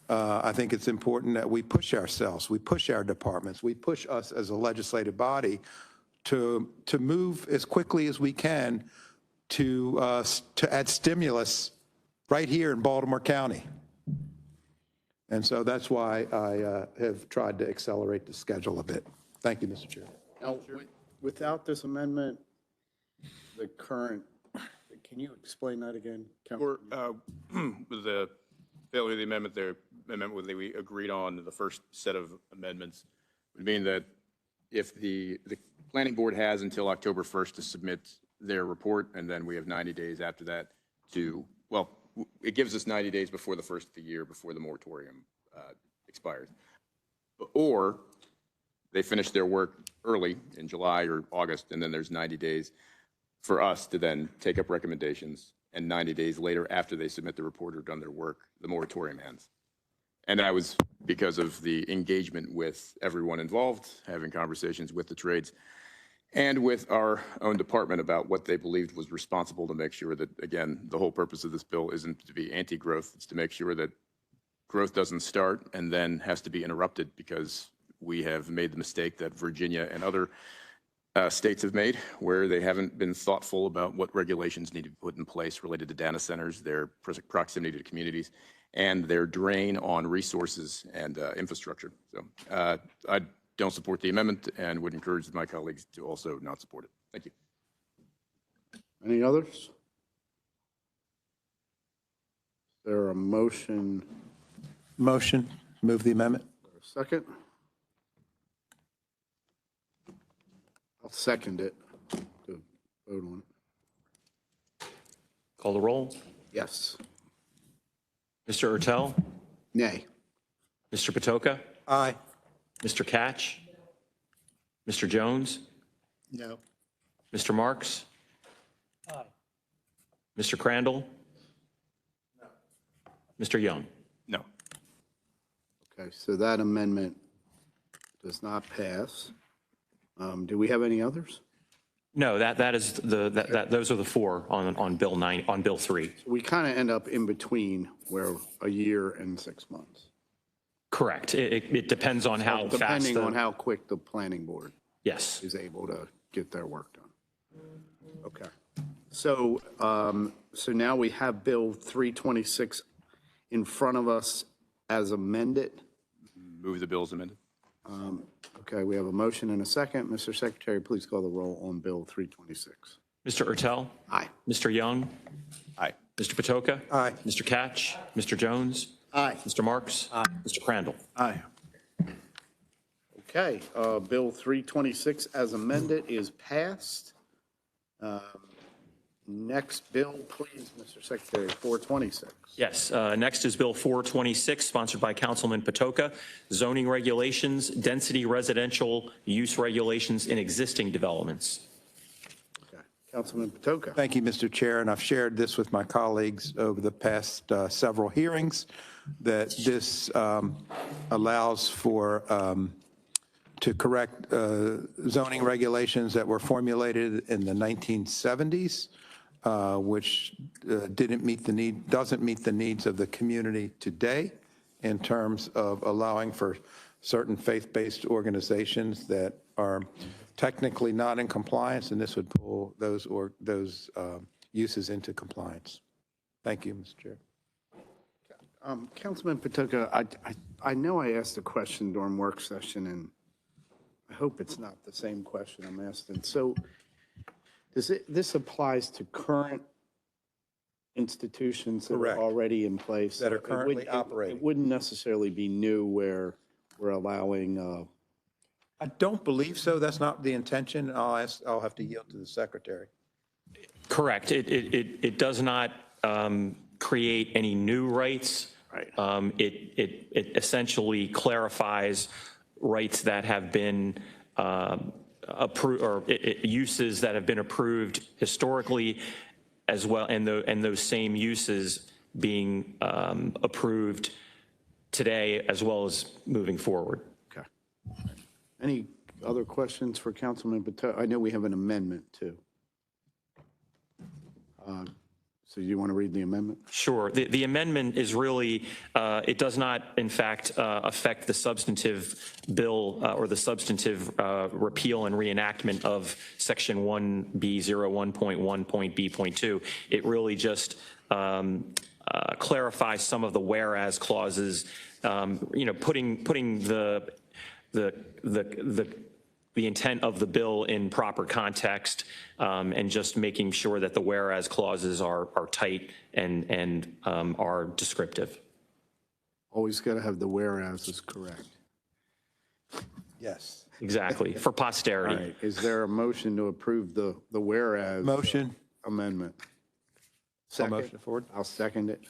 I think it's important that we push ourselves, we push our departments, we push us as a legislative body to move as quickly as we can to add stimulus right here in Baltimore County. And so that's why I have tried to accelerate the schedule a bit. Thank you, Mr. Chair. Now, without this amendment, the current, can you explain that again? Or with the failure of the amendment, that we agreed on, the first set of amendments would mean that if the planning board has until October 1st to submit their report, and then we have 90 days after that to, well, it gives us 90 days before the first of the year, before the moratorium expires. Or they finish their work early in July or August, and then there's 90 days for us to then take up recommendations, and 90 days later, after they submit the report or done their work, the moratorium ends. And that was because of the engagement with everyone involved, having conversations with the trades and with our own department about what they believed was responsible to make sure that, again, the whole purpose of this bill isn't to be anti-growth, it's to make sure that growth doesn't start and then has to be interrupted because we have made the mistake that Virginia and other states have made, where they haven't been thoughtful about what regulations need to be put in place related to data centers, their proximity to communities, and their drain on resources and infrastructure. So don't support the amendment and would encourage my colleagues to also not support it. Thank you. Any others? Is there a motion? Motion, move the amendment. Second? I'll second it. To vote on it. Call the roll. Yes. Mr. Ertel, Nay. Mr. Patoka, Aye. Mr. Catch, Mr. Jones, No. Mr. Marks, Mr. Crandall, Mr. Young. No. Okay, so that amendment does not pass. Do we have any others? No, that is those are the four on Bill 9, on Bill 3. We kind of end up in between where a year and 6 months. Correct. It depends on how fast. Depending on how quick the planning board Yes. is able to get their work done. Okay. So, so now we have Bill 326 in front of us as amended. Move the bill as amended. Okay, we have a motion and a second. Mr. Secretary, please call the roll on Bill 326. Mr. Ertel? Aye. Mr. Young? Aye. Mr. Patoka? Aye. Mr. Catch? Mr. Jones? Aye. Mr. Marks? Aye. Mr. Crandall? Aye. Okay, Bill 326 as amended is passed. Next bill, please, Mr. Secretary, 426. Yes. Next is Bill 426, sponsored by Councilman Patoka, zoning regulations, density residential use regulations in existing developments. Okay, Councilman Patoka. Thank you, Mr. Chair, and I've shared this with my colleagues over the past several hearings, that this allows for to correct zoning regulations that were formulated in the 1970s, which doesn't meet the needs of the community today in terms of allowing for certain faith-based organizations that are technically not in compliance, and this would pull those uses into compliance. Thank you, Mr. Chair. Councilman Patoka, I know I asked a question during work session, and I hope it's not the same question I'm asking. So this applies to current institutions that Correct. are already in place? That are currently operating. It wouldn't necessarily be new where we're allowing, I don't believe so. That's not the intention. I'll have to yield to the secretary. Correct. It does not create any new rights. Right. It essentially clarifies rights that have been approved, or uses that have been approved historically as well, and those same uses being approved today as well as moving forward. okay. Any other questions for Councilman Patoka? I know we have an amendment too. So you want to read the amendment? Sure. The amendment is really, it does not, in fact, affect the substantive bill or the substantive repeal and reenactment of Section 1B01.1.B.2. It really just clarifies some of the whereas clauses, putting the intent of the bill in proper context, and just making sure that the whereas clauses are tight and are descriptive. Always got to have the whereas is correct. Yes. Exactly, for posterity. All right. Is there a motion to approve the whereas? Motion. Amendment? So motion forward. I'll second it.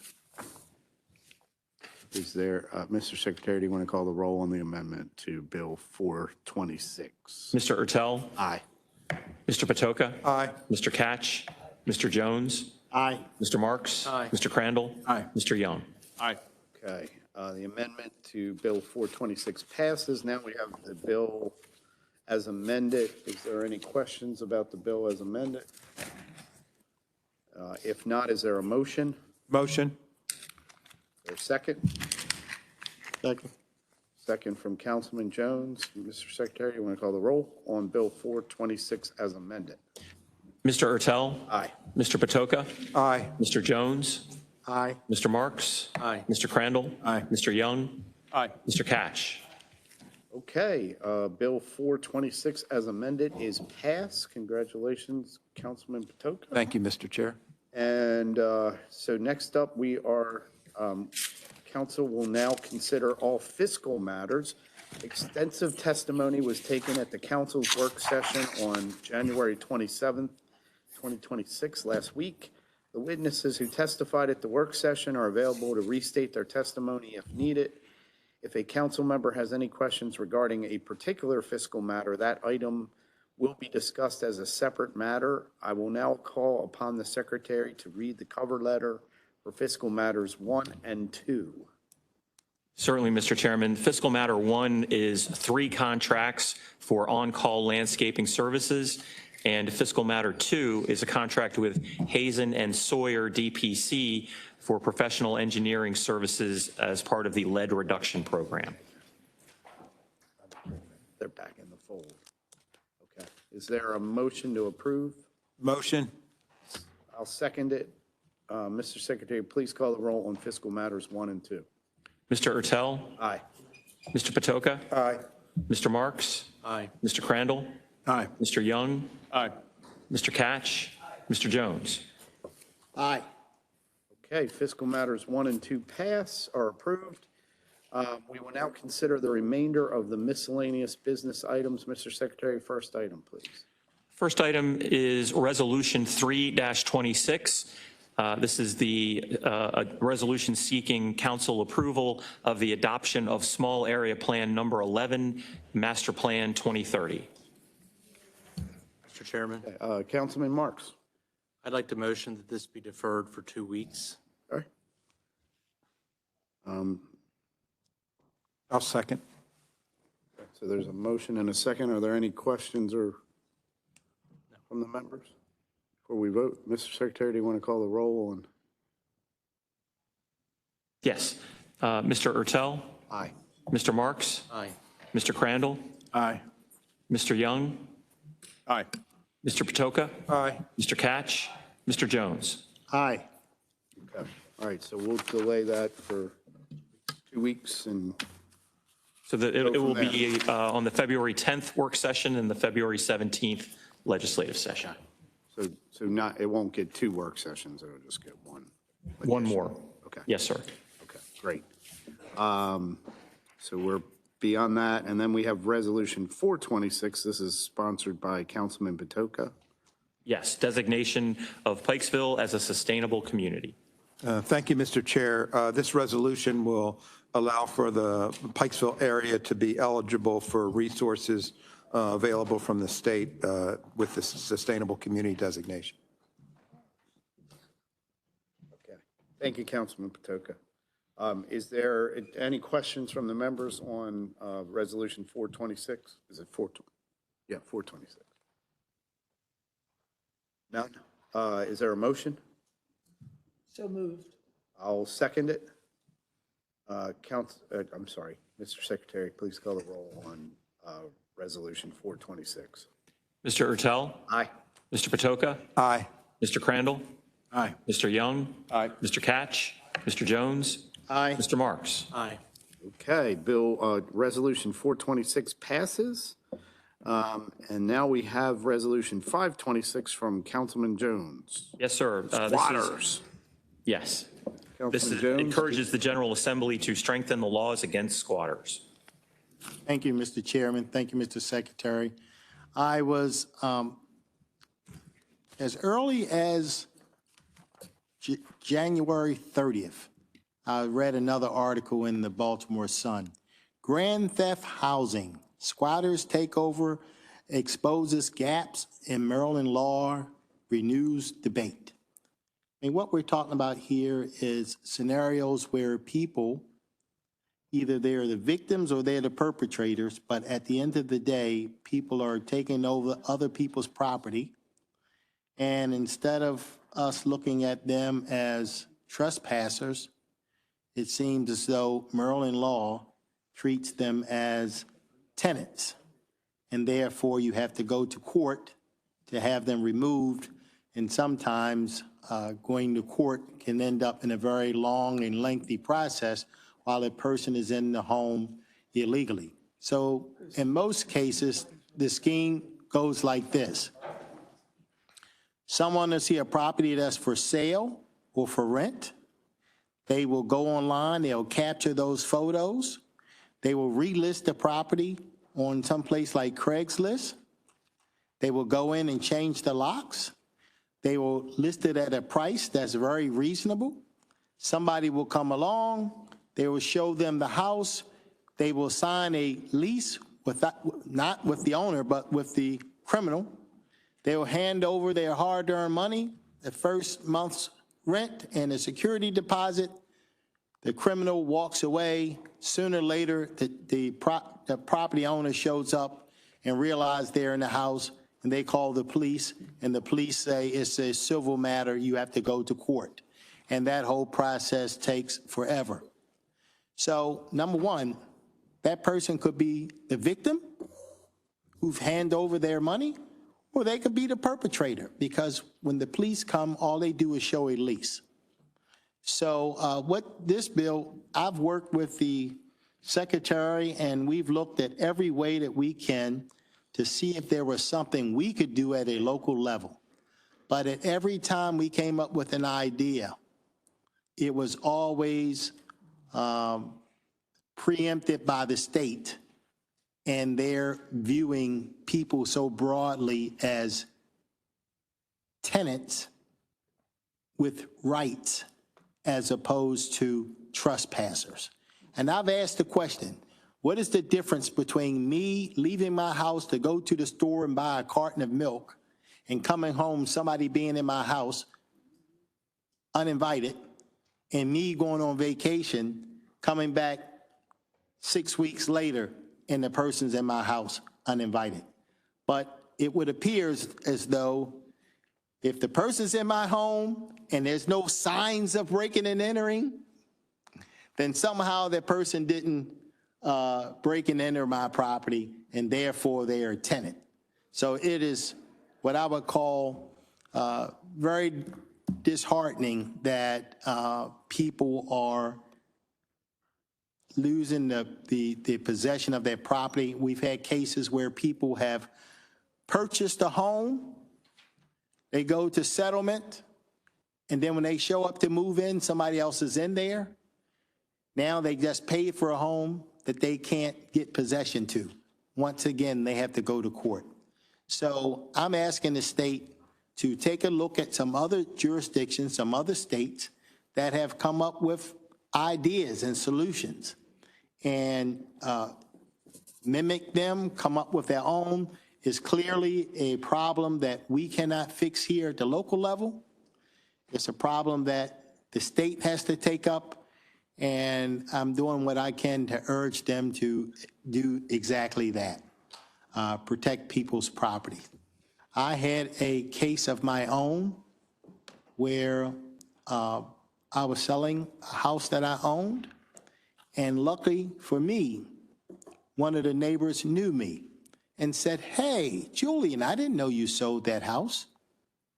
Is there, Mr. Secretary, do you want to call the roll on the amendment to Bill 426? Mr. Ertel? Aye. Mr. Patoka? Aye. Mr. Catch? Mr. Jones? Aye. Mr. Marks? Aye. Mr. Crandall? Aye. Mr. Young? Aye. Okay, the amendment to Bill 426 passes. Now we have the bill as amended. Is there any questions about the bill as amended? If not, is there a motion? Motion. Is there a second? Second. Second from Councilman Jones. Mr. Secretary, you want to call the roll on Bill 426 as amended? Mr. Ertel? Aye. Mr. Patoka? Aye. Mr. Jones? Aye. Mr. Marks? Aye. Mr. Crandall? Aye. Mr. Young? Aye. Mr. Catch? Okay, Bill 426 as amended is passed. Congratulations, Councilman Patoka. Thank you, Mr. Chair. And so next up, council will now consider all fiscal matters. Extensive testimony was taken at the council's work session on January 27th, 2026, last week. The witnesses who testified at the work session are available to restate their testimony if needed. If a council member has any questions regarding a particular fiscal matter, that item will be discussed as a separate matter. I will now call upon the secretary to read the cover letter for fiscal matters 1 and 2. Certainly, Mr. Chairman. Fiscal matter 1 is 3 contracts for on-call landscaping services, and fiscal matter 2 is a contract with Hazen and Sawyer DPC for professional engineering services as part of the lead reduction program. They're back in the fold. Okay. Is there a motion to approve? Motion. I'll second it. Mr. Secretary, please call the roll on fiscal matters 1 and 2. Mr. Ertel? Aye. Mr. Patoka? Aye. Mr. Marks? Aye. Mr. Crandall? Aye. Mr. Young? Aye. Mr. Catch? Mr. Jones? Aye. Okay, fiscal matters 1 and 2 are approved. We will now consider the remainder of the miscellaneous business items. Mr. Secretary, first item, please. First item is Resolution 3-26. This is a resolution seeking council approval of the adoption of Small Area Plan Number 11, Master Plan 2030. Mr. Chairman, Councilman Marks. I'd like to motion that this be deferred for 2 weeks. Okay. I'll second. So there's a motion and a second. Are there any questions from the members before we vote? Mr. Secretary, do you want to call the roll on? Yes. Mr. Ertel? Aye. Mr. Marks? Aye. Mr. Crandall? Aye. Mr. Young? Aye. Mr. Patoka? Aye. Mr. Catch? Mr. Jones? Aye. Okay. All right, so we'll delay that for 2 weeks and So that it will be on the February 10th work session and the February 17th legislative session. so not, it won't get 2 work sessions, it'll just get 1. One more. Okay. Yes, sir. Okay, great. So we're beyond that, and then we have Resolution 426. This is sponsored by Councilman Patoka. Yes, designation of Pikesville as a sustainable community. Thank you, Mr. Chair. This resolution will allow for the Pikesville area to be eligible for resources available from the state with the sustainable community designation. Okay. Thank you, Councilman Patoka. Is there any questions from the members on Resolution 426? Is it 420? Yeah, 426. None? Is there a motion? So moved. I'll second it. I'm sorry, Mr. Secretary, please call the roll on Resolution 426. Mr. Ertel? Aye. Mr. Patoka? Aye. Mr. Crandall? Aye. Mr. Young? Aye. Mr. Catch? Mr. Jones? Aye. Mr. Marks? Aye. Okay, Resolution 426 passes. And now we have Resolution 526 from Councilman Jones. Yes, sir. Squatters. Yes. This Councilman Jones. encourages the General Assembly to strengthen the laws against squatters. Thank you, Mr. Chairman. Thank you, Mr. Secretary. I was, as early as January 30th, I read another article in the Baltimore Sun. Grand theft housing, squatters takeover exposes gaps in Maryland law, renews debate. I mean, what we're talking about here is scenarios where people, either they're the victims or they're the perpetrators, but at the end of the day, people are taking over other people's property. And instead of us looking at them as trespassers, it seems as though Maryland law treats them as tenants. And therefore, you have to go to court to have them removed. And sometimes going to court can end up in a very long and lengthy process while a person is in the home illegally. So in most cases, the scheme goes like this. Someone will see a property that's for sale or for rent. They will go online, they'll capture those photos. They will relist the property on some place like Craigslist. They will go in and change the locks. They will list it at a price that's very reasonable. Somebody will come along, they will show them the house. They will sign a lease not with the owner, but with the criminal. They will hand over their hard-earned money, the first month's rent and a security deposit. The criminal walks away. Sooner or later, the property owner shows up and realizes they're in the house, and they call the police, and the police say it's a civil matter, you have to go to court. And that whole process takes forever. So, number one, that person could be the victim who've handed over their money, or they could be the perpetrator, because when the police come, all they do is show a lease. So what this bill, I've worked with the secretary, and we've looked at every way that we can to see if there was something we could do at a local level. But at every time we came up with an idea, it was always preempted by the state, and they're viewing people so broadly as tenants with rights as opposed to trespassers. And I've asked the question, what is the difference between me leaving my house to go to the store and buy a carton of milk and coming home, somebody being in my house uninvited, and me going on vacation, coming back 6 weeks later, and the person's in my house uninvited? But it would appear as though if the person's in my home and there's no signs of breaking and entering, then somehow that person didn't break and enter my property, and therefore they are a tenant. So it is what I would call very disheartening that people are losing the possession of their property. We've had cases where people have purchased a home, they go to settlement, and then when they show up to move in, somebody else is in there. Now they just paid for a home that they can't get possession to. Once again, they have to go to court. So I'm asking the state to take a look at some other jurisdictions, some other states that have come up with ideas and solutions, and mimic them, come up with their own. Is clearly a problem that we cannot fix here at the local level. It's a problem that the state has to take up, and I'm doing what I can to urge them to do exactly that, protect people's property. I had a case of my own where I was selling a house that I owned, and luckily for me, one of the neighbors knew me and said, "Hey, Julian, I didn't know you sold that house."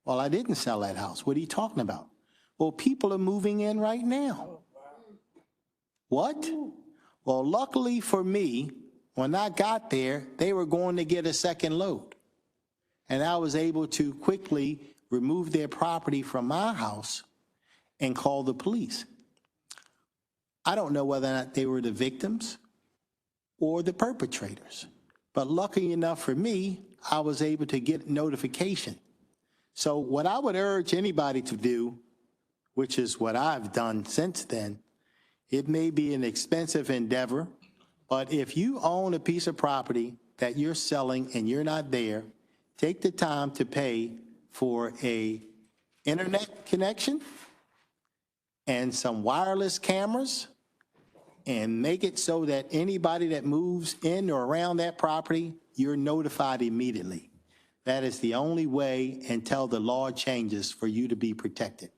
Well, I didn't sell that house. What are you talking about? Well, people are moving in right now. What? Well, luckily for me, when I got there, they were going to get a second load. And I was able to quickly remove their property from my house and call the police. I don't know whether or not they were the victims or the perpetrators. But lucky enough for me, I was able to get notification. So what I would urge anybody to do, which is what I've done since then, it may be an expensive endeavor, but if you own a piece of property that you're selling and you're not there, take the time to pay for a internet connection and some wireless cameras, and make it so that anybody that moves in or around that property, you're notified immediately. That is the only way until the law changes for you to be protected.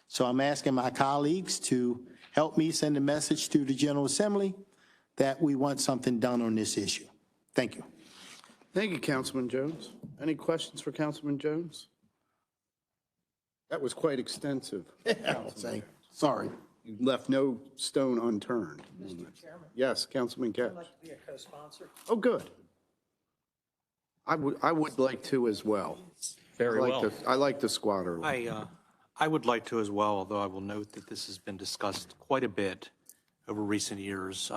So I'm asking my colleagues to help me send a message to the General Assembly that we want something done on this issue. Thank you. Thank you, Councilman Jones. Any questions for Councilman Jones? That was quite extensive. Sorry. You left no stone unturned. Mr. Chairman, Yes, Councilman I'd Katz. like to be a co-sponsor. Oh, good. I would like to as well. Very well. I like the squatter. I would like to as well, although I will note that this has been discussed quite a bit over recent years.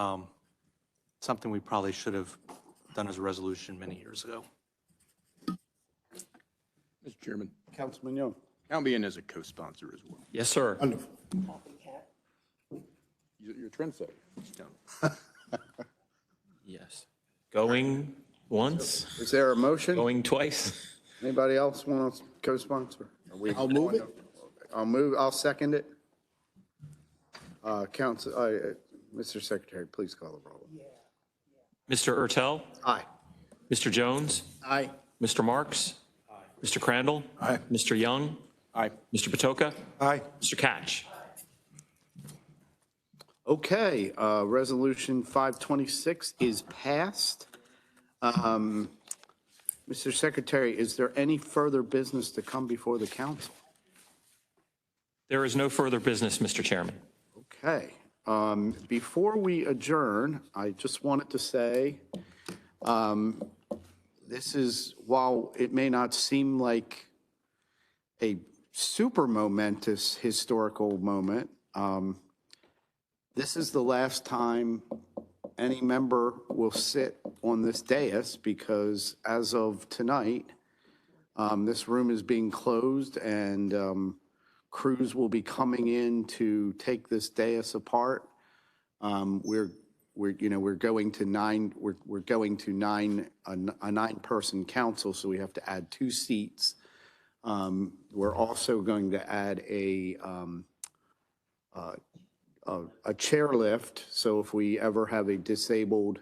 Something we probably should have done as a resolution many years ago. Mr. Chairman, Councilman Young. count me in as a co-sponsor as well. Yes, sir. You're a trendsetter. Yes. Going once, Is there a motion? going twice. Anybody else want to co-sponsor? I'll move it. I'll second it. Mr. Secretary, please call the roll. Mr. Ertel, Aye. Mr. Jones, Aye. Mr. Marks, Mr. Crandall, Aye. Mr. Young, Aye. Mr. Patoka, Aye. Mr. Catch. Okay, Resolution 526 is passed. Mr. Secretary, is there any further business to come before the council? There is no further business, Mr. Chairman. Okay, before we adjourn, I just wanted to say, this is, while it may not seem like a super momentous historical moment, this is the last time any member will sit on this dais because as of tonight, this room is being closed and crews will be coming in to take this dais apart. We're going to a 9-person council, so we have to add 2 seats. We're also going to add a chairlift, so if we ever have a disabled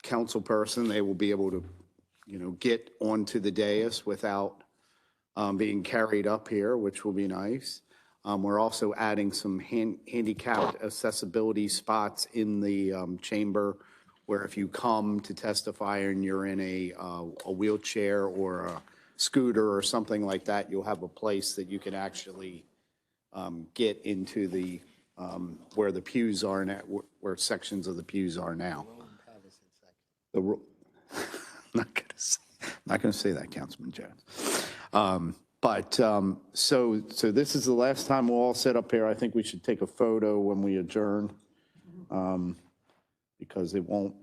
council person, they will be able to, get onto the dais without being carried up here, which will be nice. We're also adding some handicapped accessibility spots in the chamber where if you come to testify and you're in a wheelchair or a scooter or something like that, you'll have a place that you can actually get into the, where the pews are now, where sections of the pews are now. I'm not going to say that, Councilman Jones. So this is the last time we'll all sit up here. I think we should take a photo when we adjourn, because it won't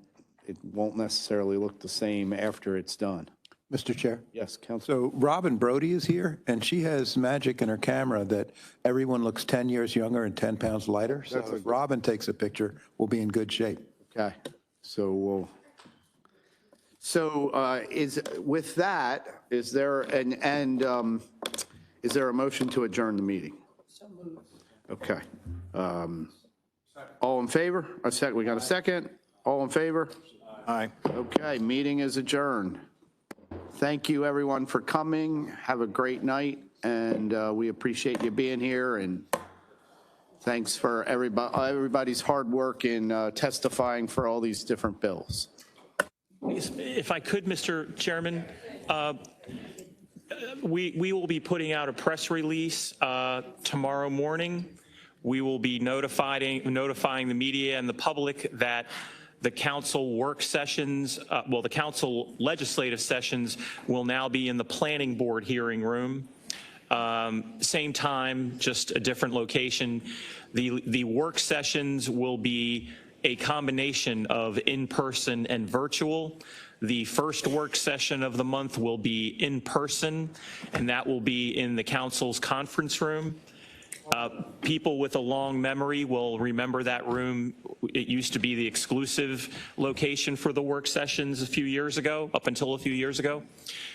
necessarily look the same after it's done. Mr. Chair? Yes, Council. So Robin Brody is here, and she has magic in her camera that everyone looks 10 years younger and 10 pounds lighter. So if Robin takes a picture, we'll be in good shape. Okay, so with that, is there is there a motion to adjourn the meeting? So moved. Okay. All in favor? We got a second? All in favor? Aye. Okay, meeting is adjourned. Thank you, everyone, for coming. Have a great night, and we appreciate you being here, and thanks for everybody's hard work in testifying for all these different bills. If I could, Mr. Chairman, we will be putting out a press release tomorrow morning. We will be notifying the media and the public that the council work sessions, the council legislative sessions will now be in the planning board hearing room. Same time, just a different location. The work sessions will be a combination of in-person and virtual. The first work session of the month will be in person, and that will be in the council's conference room. People with a long memory will remember that room. It used to be the exclusive location for the work sessions up until a few years ago.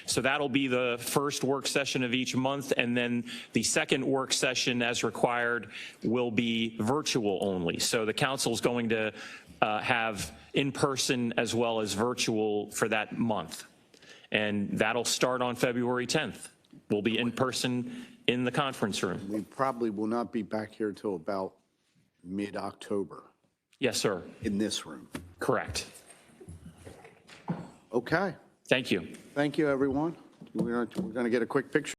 So that'll be the first work session of each month, and then the second work session, as required, will be virtual only. So the council's going to have in-person as well as virtual for that month. And that'll start on February 10th. We'll be in person in the conference room. We probably will not be back here till about mid-October. Yes, sir. In this room. Correct. Okay. Thank you. Thank you, everyone. We're going to get a quick picture.